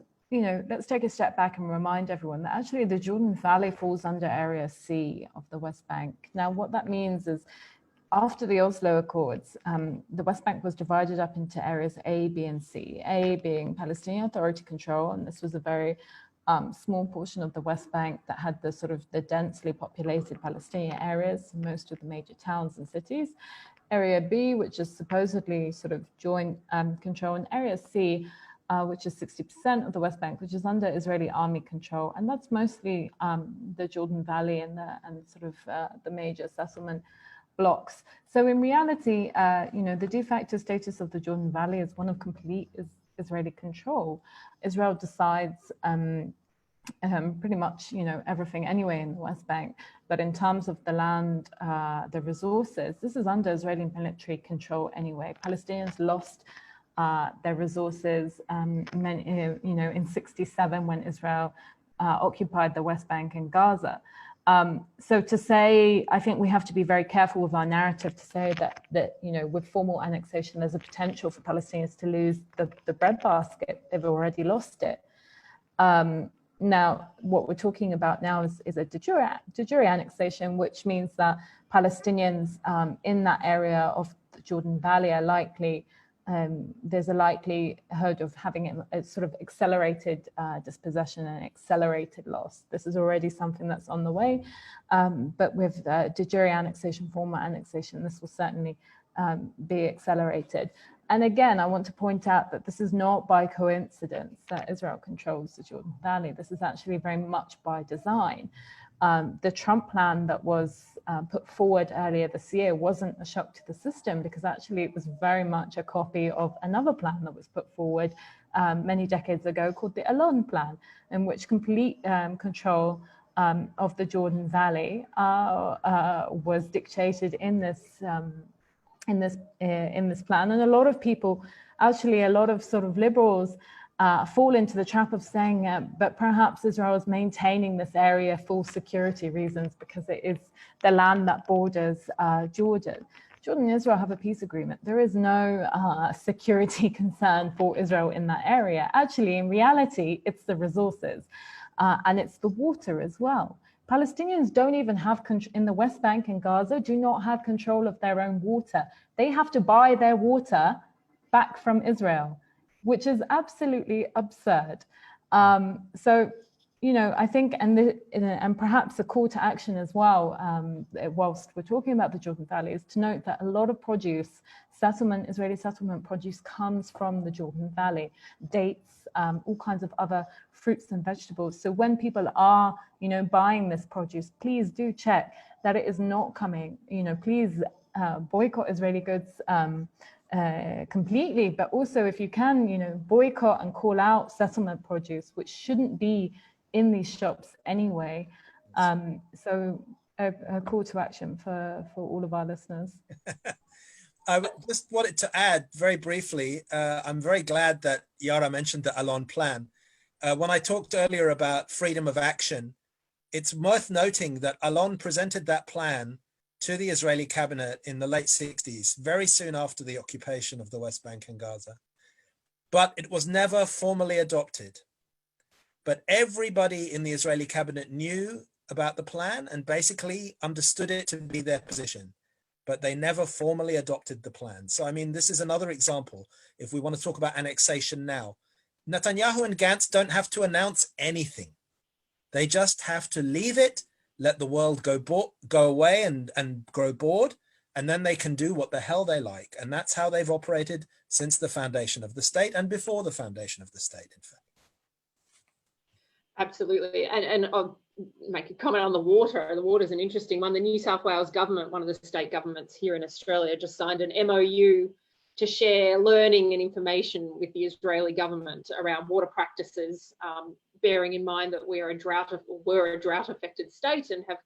take a step back and remind everyone that actually the Jordan Valley falls under Area C of the West Bank. Now, what that means is after the Oslo Accords, the West Bank was divided up into areas A, B, and C. A being Palestinian Authority control, and this was a very small portion of the West Bank that had the sort of the densely populated Palestinian areas, most of the major towns and cities. Area B, which is supposedly sort of joint control, and Area C, which is 60% of the West Bank, which is under Israeli army control, and that's mostly the Jordan Valley and sort of the major settlement blocks. So in reality, the de facto status of the Jordan Valley is one of complete Israeli control. Israel decides pretty much, everything anyway in the West Bank. But in terms of the land, the resources, this is under Israeli military control anyway. Palestinians lost their resources, in '67 when Israel occupied the West Bank and Gaza. So to say, I think we have to be very careful with our narrative to say that with formal annexation, there's a potential for Palestinians to lose the breadbasket. They've already lost it. Now, what we're talking about now is a de jure annexation, which means that Palestinians in that area of the Jordan Valley are likely, there's a likelihood of having a sort of accelerated dispossession and accelerated loss. This is already something that's on the way, but with de jure annexation, formal annexation, this will certainly be accelerated. And again, I want to point out that this is not by coincidence that Israel controls the Jordan Valley. This is actually very much by design. The Trump plan that was put forward earlier this year wasn't a shock to the system, because actually it was very much a copy of another plan that was put forward many decades ago called the Alon plan, in which complete control of the Jordan Valley was dictated in this plan. And a lot of people, actually a lot of sort of liberals, fall into the trap of saying, but perhaps Israel is maintaining this area for security reasons because it is the land that borders Jordan. Jordan and Israel have a peace agreement. There is no security concern for Israel in that area. Actually, in reality, it's the resources and it's the water as well. Palestinians don't even have in the West Bank and Gaza do not have control of their own water. They have to buy their water back from Israel, which is absolutely absurd. So, I think, and perhaps a call to action as well, whilst we're talking about the Jordan Valley, is to note that a lot of produce, Israeli settlement produce comes from the Jordan Valley, dates, all kinds of other fruits and vegetables. So when people are, buying this produce, please do check that it is not coming, please boycott Israeli goods completely, but also if you can, boycott and call out settlement produce, which shouldn't be in these shops anyway. So a call to action for all of our listeners. I just wanted to add very briefly, I'm very glad that Yara mentioned the Alon plan. When I talked earlier about freedom of action, it's worth noting that Alon presented that plan to the Israeli cabinet in the late 60s, very soon after the occupation of the West Bank and Gaza. But it was never formally adopted. But everybody in the Israeli cabinet knew about the plan and basically understood it to be their position, but they never formally adopted the plan. So, I mean, this is another example. If we want to talk about annexation now, Netanyahu and Gantz don't have to announce anything. They just have to leave it, let the world go away and grow bored, and then they can do what the hell they like. And that's how they've operated since the foundation of the state and before the foundation of the state, in fact. Absolutely. And I'll make a comment on the water. The water is an interesting one. The New South Wales government, one of the state governments here in Australia, just signed an MOU to share learning and information with the Israeli government around water practices, bearing in mind that we're a drought-affected state and have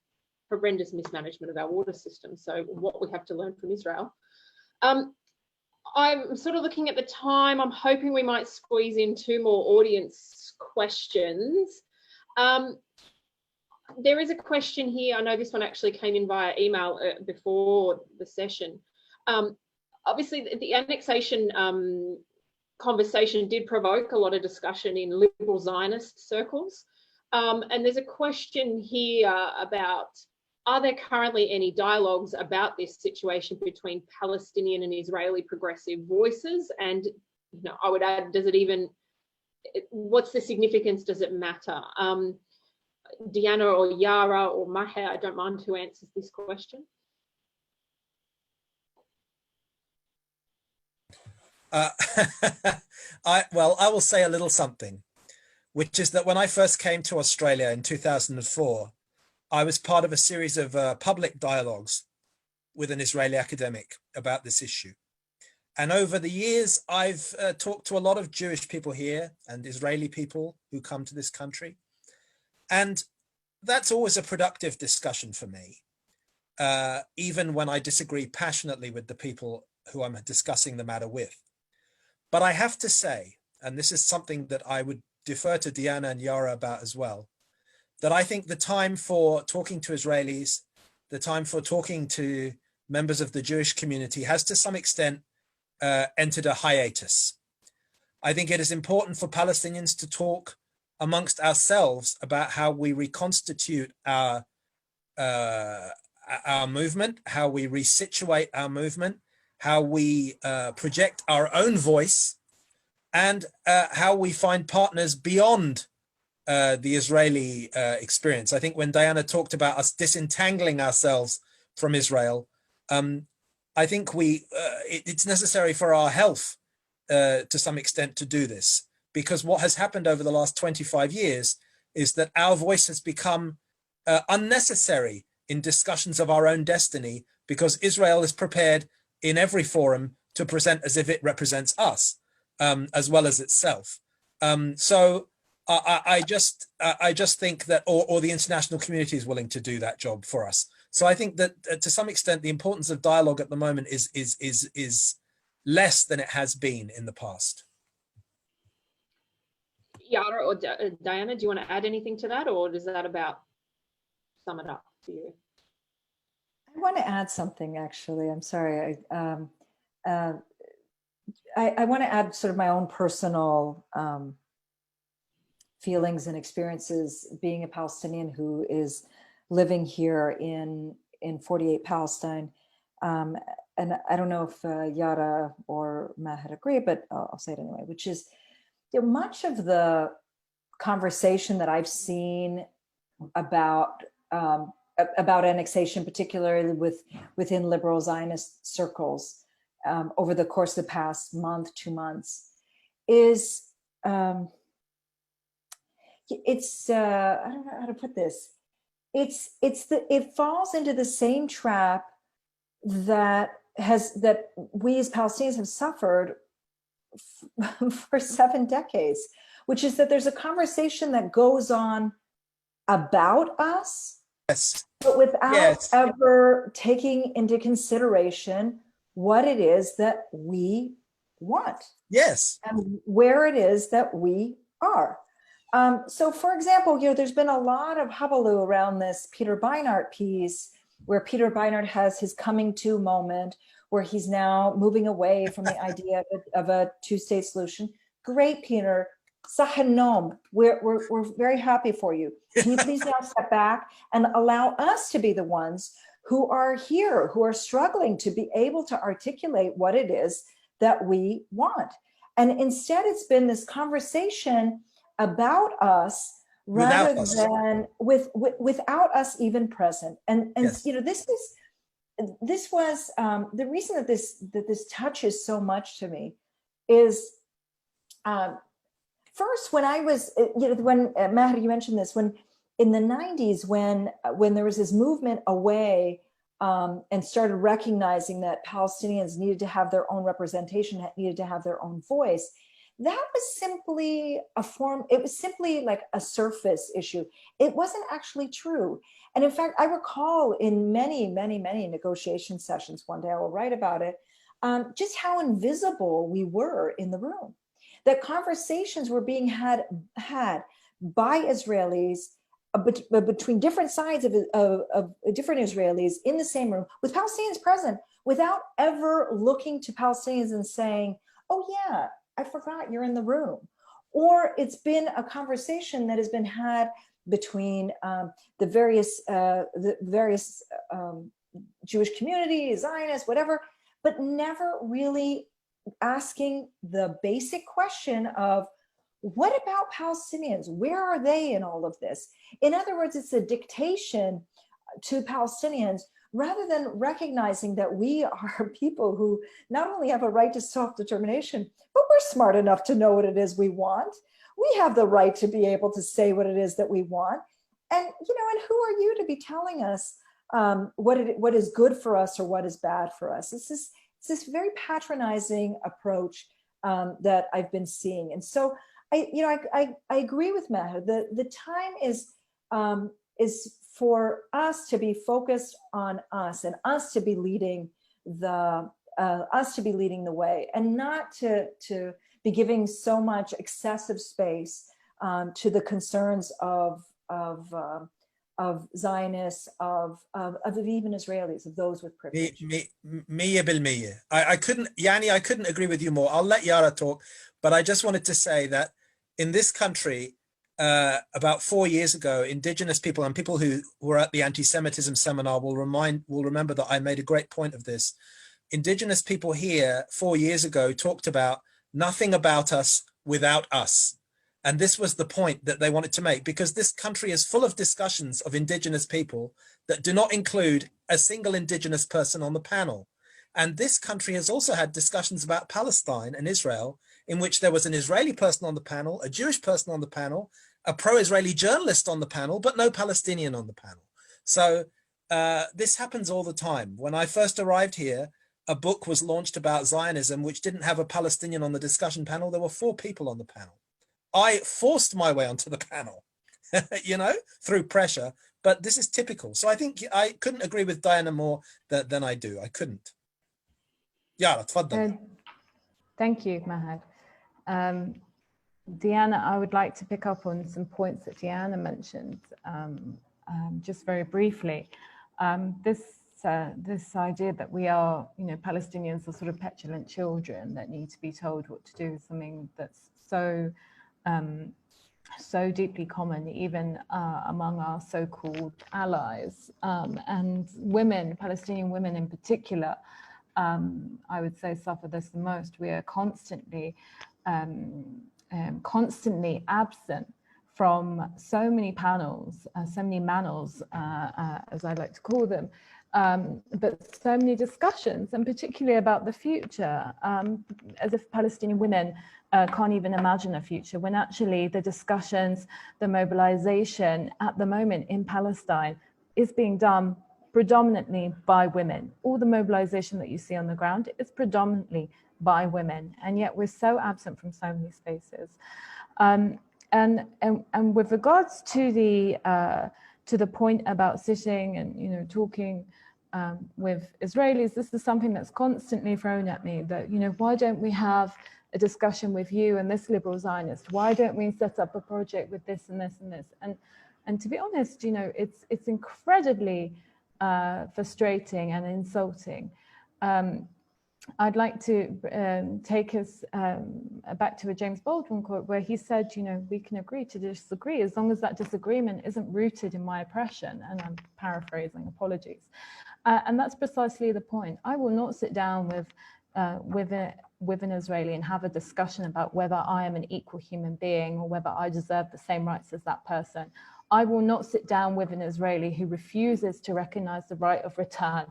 horrendous mismanagement of our water system. So what we have to learn from Israel. I'm sort of looking at the time. I'm hoping we might squeeze in 2 more audience questions. There is a question here. I know this one actually came in via email before the session. Obviously, the annexation conversation did provoke a lot of discussion in liberal Zionist circles. And there's a question here about, are there currently any dialogues about this situation between Palestinian and Israeli progressive voices? And I would add, does it even what's the significance? Does it matter? Diana or Yara or Maher, I don't mind who answers this question. I will say a little something, which is that when I first came to Australia in 2004, I was part of a series of public dialogues with an Israeli academic about this issue. And over the years, I've talked to a lot of Jewish people here and Israeli people who come to this country. And that's always a productive discussion for me, even when I disagree passionately with the people who I'm discussing the matter with. But I have to say, and this is something that I would defer to Diana and Yara about as well, that I think the time for talking to Israelis, the time for talking to members of the Jewish community has to some extent entered a hiatus. I think it is important for Palestinians to talk amongst ourselves about how we reconstitute our movement, how we resituate our movement, how we project our own voice, and how we find partners beyond the Israeli experience. I think when Diana talked about us disentangling ourselves from Israel, I think it's necessary for our health to some extent to do this, because what has happened over the last 25 years is that our voice has become unnecessary in discussions of our own destiny, because Israel is prepared in every forum to present as if it represents us, as well as itself. So I just think that, or the international community is willing to do that job for us. So I think that to some extent, the importance of dialogue at the moment is less than it has been in the past. Yara or Diana, do you want to add anything to that, or does that about sum it up for you? I want to add something, actually. I'm sorry. I want to add sort of my own personal feelings and experiences being a Palestinian who is living here in 48 Palestine. And I don't know if Yara or Maher agree, but I'll say it anyway, which is, you know, much of the conversation that I've seen about annexation, particularly within liberal Zionist circles over the course of the past month, 2 months, is I don't know how to put this. It falls into the same trap that we as Palestinians have suffered for 7 decades, which is that there's a conversation that goes on about us, yes, but without yes, ever taking into consideration what it is that we want, yes, and where it is that we are. So, for example, you know, there's been a lot of hullabaloo around this Peter Beinart piece, where Peter Beinart has his coming to moment, where he's now moving away from the idea of a 2-state solution. Great, Peter. Sahanom, we're very happy for you. Can you please now step back and allow us to be the ones who are here, who are struggling to be able to articulate what it is that we want? And instead, it's been this conversation about us rather than without us even present. And yes, you know, this was the reason that this touches so much to me is first, when I was, you know, when Maher, you mentioned this, when in the 90s, when there was this movement away and started recognizing that Palestinians needed to have their own representation, needed to have their own voice, that was simply a form, it was simply like a surface issue. It wasn't actually true. And in fact, I recall in many, many, many negotiation sessions, one day I will write about it, just how invisible we were in the room. That conversations were being had by Israelis between different sides of different Israelis in the same room with Palestinians present, without ever looking to Palestinians and saying, oh yeah, I forgot you're in the room. Or it's been a conversation that has been had between the various Jewish communities, Zionists, whatever, but never really asking the basic question of What about Palestinians? Where are they in all of this? In other words, it's a dictation to Palestinians rather than recognizing that we are people who not only have a right to self-determination, but we're smart enough to know what it is we want. We have the right to be able to say what it is that we want. And, you know, and who are you to be telling us what is good for us or what is bad for us? It's this very patronizing approach that I've been seeing. And so I agree with Maher. The time is for us to be focused on us and us to be leading the way, and not to be giving so much excessive space to the concerns of Zionists, of even Israelis, of those with privilege. Mia bil mia. I couldn't agree with you more. I'll let Yara talk, but I just wanted to say that in this country, about 4 years ago, indigenous people and people who were at the anti-Semitism seminar will remember that I made a great point of this. Indigenous people here 4 years ago talked about nothing about us without us. And this was the point that they wanted to make, because this country is full of discussions of indigenous people that do not include a single indigenous person on the panel. And this country has also had discussions about Palestine and Israel, in which there was an Israeli person on the panel, a Jewish person on the panel, a pro-Israeli journalist on the panel, but no Palestinian on the panel. So this happens all the time. When I first arrived here, a book was launched about Zionism, which didn't have a Palestinian on the discussion panel. There were 4 people on the panel. I forced my way onto the panel, you know, through pressure, but this is typical. So I think I couldn't agree with Diana more than I do. I couldn't. Yara, tfaddal. Thank you, Maher. Diana, I would like to pick up on some points that Diana mentioned, just very briefly. This idea that we are, you know, Palestinians are sort of petulant children that need to be told what to do is something that's so deeply common, even among our so-called allies, and women, Palestinian women in particular, I would say suffer this the most. We are constantly absent from so many panels, so many manels, as I like to call them, but so many discussions, and particularly about the future, as if Palestinian women can't even imagine a future, when actually the discussions, the mobilization at the moment in Palestine is being done predominantly by women. All the mobilization that you see on the ground is predominantly by women, and yet we're so absent from so many spaces. And with regards to the point about sitting and, you know, talking with Israelis, this is something that's constantly thrown at me, that, you know, why don't we have a discussion with you and this liberal Zionist? Why don't we set up a project with this and this and this? And to be honest, you know, it's incredibly frustrating and insulting. I'd like to take us back to a James Baldwin quote where he said, you know, we can agree to disagree as long as that disagreement isn't rooted in my oppression. And I'm paraphrasing, apologies. And that's precisely the point. I will not sit down with an Israeli and have a discussion about whether I am an equal human being or whether I deserve the same rights as that person. I will not sit down with an Israeli who refuses to recognize the right of return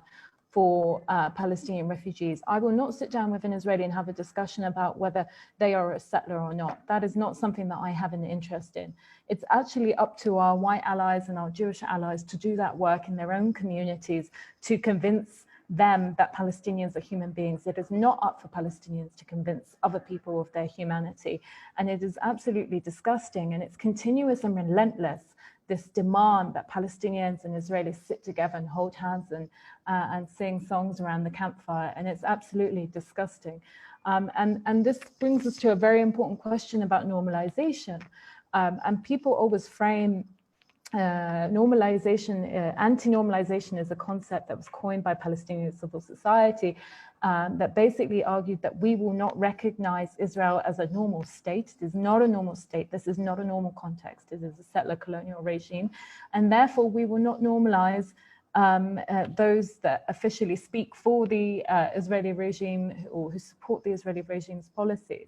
for Palestinian refugees. I will not sit down with an Israeli and have a discussion about whether they are a settler or not. That is not something that I have an interest in. It's actually up to our white allies and our Jewish allies to do that work in their own communities to convince them that Palestinians are human beings. It is not up for Palestinians to convince other people of their humanity. And it is absolutely disgusting, and it's continuous and relentless, this demand that Palestinians and Israelis sit together and hold hands and sing songs around the campfire. And it's absolutely disgusting. And this brings us to a very important question about normalization. And people always frame normalization, anti-normalization is a concept that was coined by Palestinian civil society that basically argued that we will not recognize Israel as a normal state. It is not a normal state. This is not a normal context. It is a settler colonial regime. And therefore, we will not normalize those that officially speak for the Israeli regime or who support the Israeli regime's policies.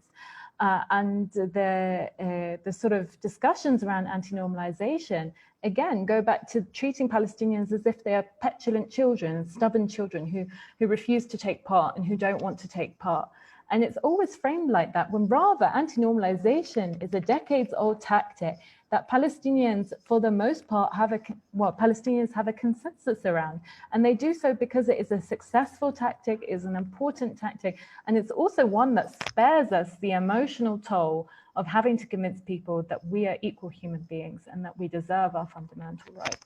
and the sort of discussions around anti-normalization, again, go back to treating Palestinians as if they are petulant children, stubborn children who refuse to take part and who don't want to take part. And it's always framed like that, when rather anti-normalization is a decades-old tactic that Palestinians, for the most part, Palestinians have a consensus around. And they do so because it is a successful tactic, is an important tactic, and it's also one that spares us the emotional toll of having to convince people that we are equal human beings and that we deserve our fundamental rights.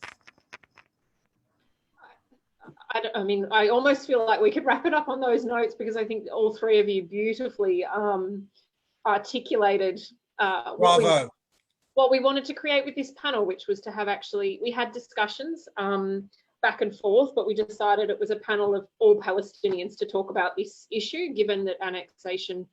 I mean, I almost feel like we could wrap it up on those notes, because I think all three of you beautifully articulated what we wanted to create with this panel, which was to have we had discussions back and forth, but we decided it was a panel of all Palestinians to talk about this issue, given that annexation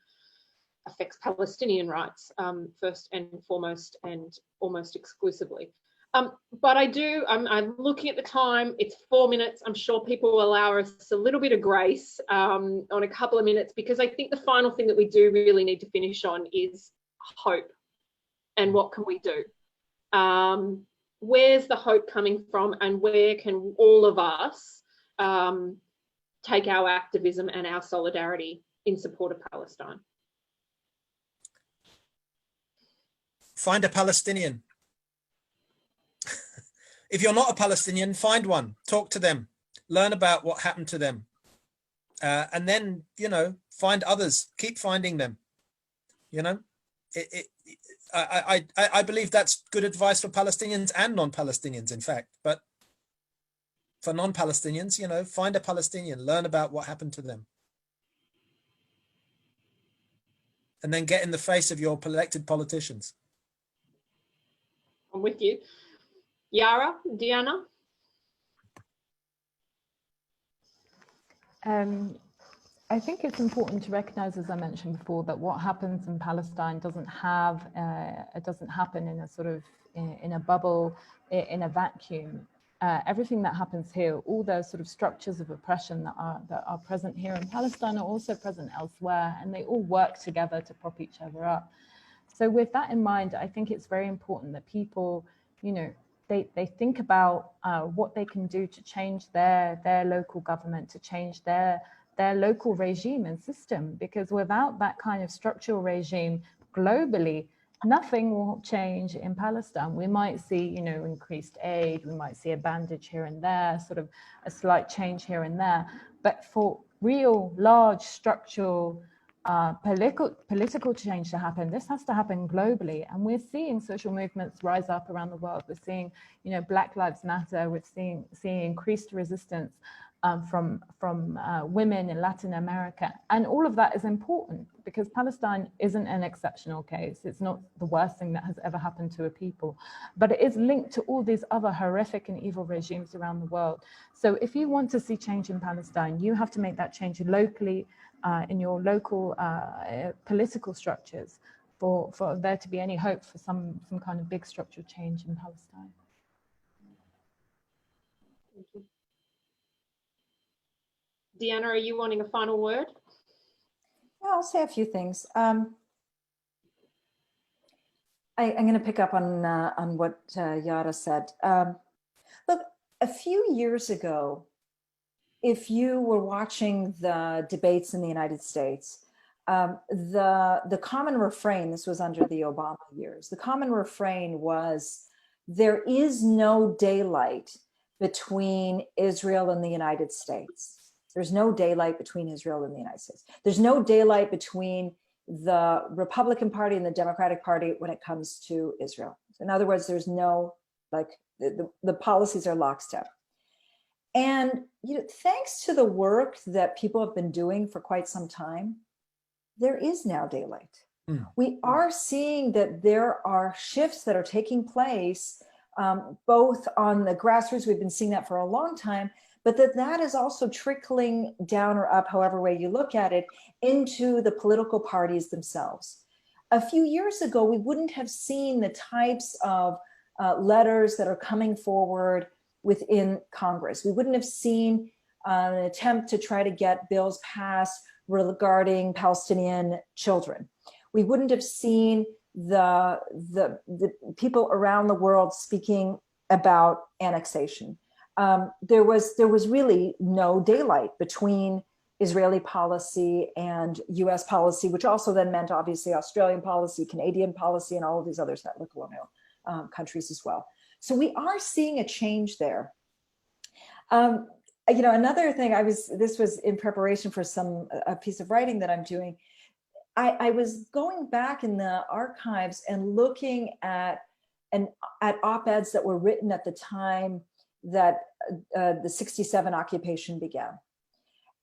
affects Palestinian rights first and foremost and almost exclusively. But I'm looking at the time, it's 4 minutes. I'm sure people will allow us a little bit of grace on a couple of minutes, because I think the final thing that we do really need to finish on is hope. And what can we do? Where's the hope coming from, and where can all of us take our activism and our solidarity in support of Palestine? Find a Palestinian. If you're not a Palestinian, find one, talk to them, learn about what happened to them. And then, you know, find others, keep finding them, you know. I believe that's good advice for Palestinians and non-Palestinians, in fact. But for non-Palestinians, you know, find a Palestinian, learn about what happened to them. And then get in the face of your elected politicians. I'm with you. Yara, Diana? I think it's important to recognize, as I mentioned before, that what happens in Palestine doesn't happen in a sort of in a bubble, in a vacuum. Everything that happens here, all those sort of structures of oppression that are present here in Palestine are also present elsewhere, and they all work together to prop each other up. So with that in mind, I think it's very important that people, you know, they think about what they can do to change their local government, to change their local regime and system, because without that kind of structural regime globally, nothing will change in Palestine. We might see, you know, increased aid, we might see a bandage here and there, sort of a slight change here and there, but for real large structural political change to happen, this has to happen globally. And we're seeing social movements rise up around the world. We're seeing, you know, Black Lives Matter. We're seeing increased resistance from women in Latin America. And all of that is important, because Palestine isn't an exceptional case. It's not the worst thing that has ever happened to a people, but it is linked to all these other horrific and evil regimes around the world. So if you want to see change in Palestine, you have to make that change locally, in your local political structures, for there to be any hope for some kind of big structural change in Palestine. Thank you. Deanna, are you wanting a final word? Well, I'll say a few things. I'm going to pick up on what Yara said. Look, a few years ago, if you were watching the debates in the United States, the common refrain, this was under the Obama years, the common refrain was, there is no daylight between Israel and the United States. There's no daylight between Israel and the United States. There's no daylight between the Republican Party and the Democratic Party when it comes to Israel. In other words, there's no, like, the policies are lockstep. And, you know, thanks to the work that people have been doing for quite some time, there is now daylight. We are seeing that there are shifts that are taking place, both on the grassroots, we've been seeing that for a long time, but that is also trickling down or up, however way you look at it, into the political parties themselves. A few years ago, we wouldn't have seen the types of letters that are coming forward within Congress. We wouldn't have seen an attempt to try to get bills passed regarding Palestinian children. We wouldn't have seen the people around the world speaking about annexation. There was really no daylight between Israeli policy and US policy, which also then meant obviously Australian policy, Canadian policy, and all of these other settler colonial countries as well. So we are seeing a change there. Another thing, this was in preparation for a piece of writing that I'm doing. I was going back in the archives and looking at op-eds that were written at the time that the 67 occupation began.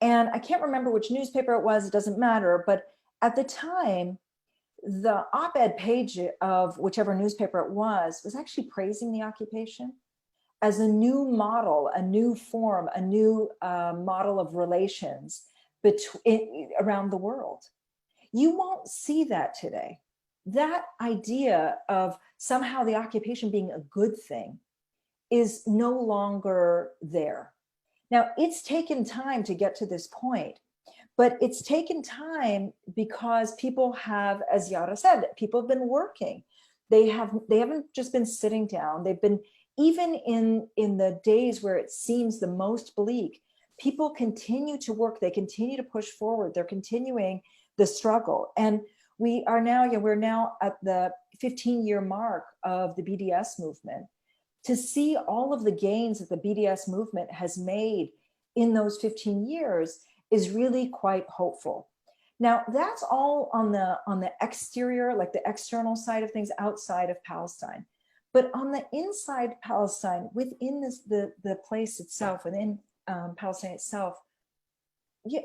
And I can't remember which newspaper it was, it doesn't matter, but at the time, the op-ed page of whichever newspaper it was actually praising the occupation as a new model, a new form, a new model of relations around the world. You won't see that today. That idea of somehow the occupation being a good thing is no longer there. Now, it's taken time to get to this point, but it's taken time because people have, as Yara said, people have been working. They haven't just been sitting down. They've been, even in the days where it seems the most bleak, people continue to work. They continue to push forward. They're continuing the struggle. And we're now at the 15-year mark of the BDS movement. To see all of the gains that the BDS movement has made in those 15 years is really quite hopeful. Now, that's all on the exterior, like the external side of things outside of Palestine. But on the inside Palestine, within the place itself, within Palestine itself,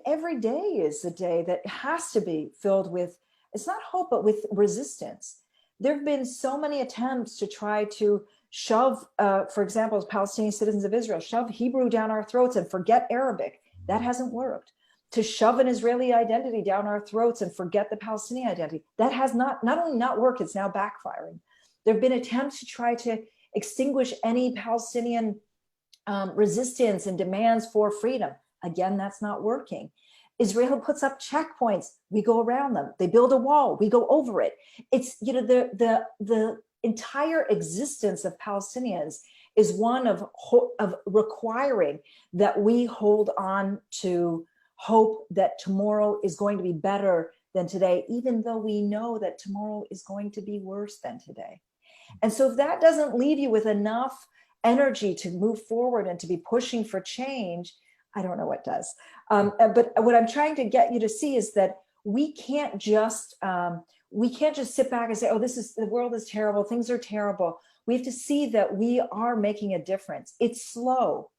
every day is a day that has to be filled with, it's not hope, but with resistance. There have been so many attempts to try to shove, for example, as Palestinian citizens of Israel, shove Hebrew down our throats and forget Arabic. That hasn't worked. To shove an Israeli identity down our throats and forget the Palestinian identity. That has not only not worked, it's now backfiring. There have been attempts to try to extinguish any Palestinian resistance and demands for freedom. Again, that's not working. Israel puts up checkpoints, we go around them. They build a wall, we go over it. It's, the entire existence of Palestinians is one of requiring that we hold on to hope that tomorrow is going to be better than today, even though we know that tomorrow is going to be worse than today. And so if that doesn't leave you with enough energy to move forward and to be pushing for change, I don't know what does. But what I'm trying to get you to see is that we can't just sit back and say, oh, the world is terrible, things are terrible. We have to see that we are making a difference. It's slow,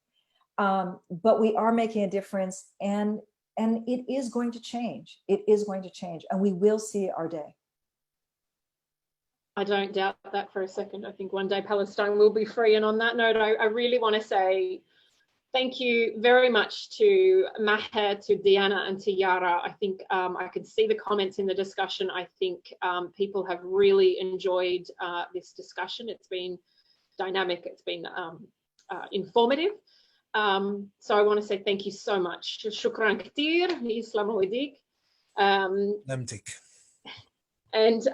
but we are making a difference, and it is going to change. It is going to change, and we will see our day. I don't doubt that for a second. I think one day Palestine will be free. And on that note, I really want to say thank you very much to Maher, to Diana, and to Yara. I think I could see the comments in the discussion. I think people have really enjoyed this discussion. It's been dynamic. It's been informative. So I want to say thank you so much. Shukran katir, Islam Lamtik. And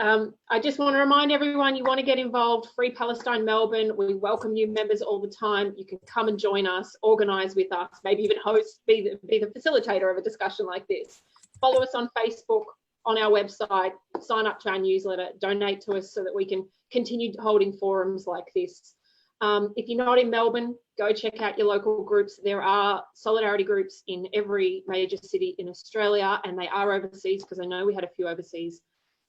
I just want to remind everyone, you want to get involved, Free Palestine Melbourne. We welcome new members all the time. You can come and join us, organise with us, maybe even host, be the facilitator of a discussion like this. Follow us on Facebook, on our website, sign up to our newsletter, donate to us so that we can continue holding forums like this. If you're not in Melbourne, go check out your local groups. There are solidarity groups in every major city in Australia, and they are overseas, because I know we had a few overseas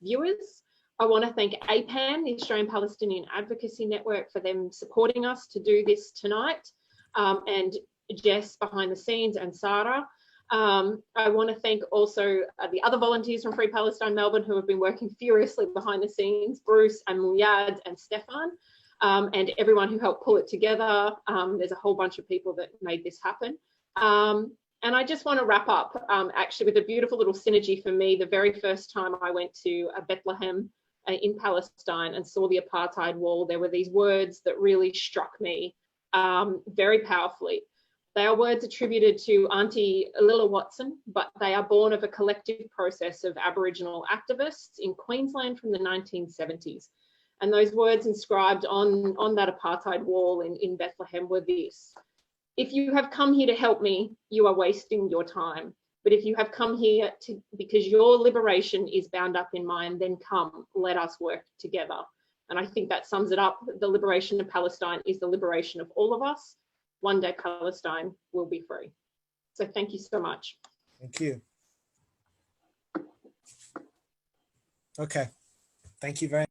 viewers. I want to thank APAN, the Australian Palestinian Advocacy Network, for them supporting us to do this tonight, and Jess behind the scenes, and Sarah. I want to thank also the other volunteers from Free Palestine Melbourne who have been working furiously behind the scenes, Bruce and Muyad and Stefan, and everyone who helped pull it together. There's a whole bunch of people that made this happen. And I just want to wrap up actually with a beautiful little synergy for me. The very first time I went to Bethlehem in Palestine and saw the apartheid wall, there were these words that really struck me very powerfully. They are words attributed to Auntie Lilla Watson, but they are born of a collective process of Aboriginal activists in Queensland from the 1970s. And those words inscribed on that apartheid wall in Bethlehem were this: if you have come here to help me, you are wasting your time. But if you have come here because your liberation is bound up in mine, then come, let us work together. And I think that sums it up. The liberation of Palestine is the liberation of all of us. One day Palestine will be free. So thank you so much. Thank you. Okay. Thank you very much.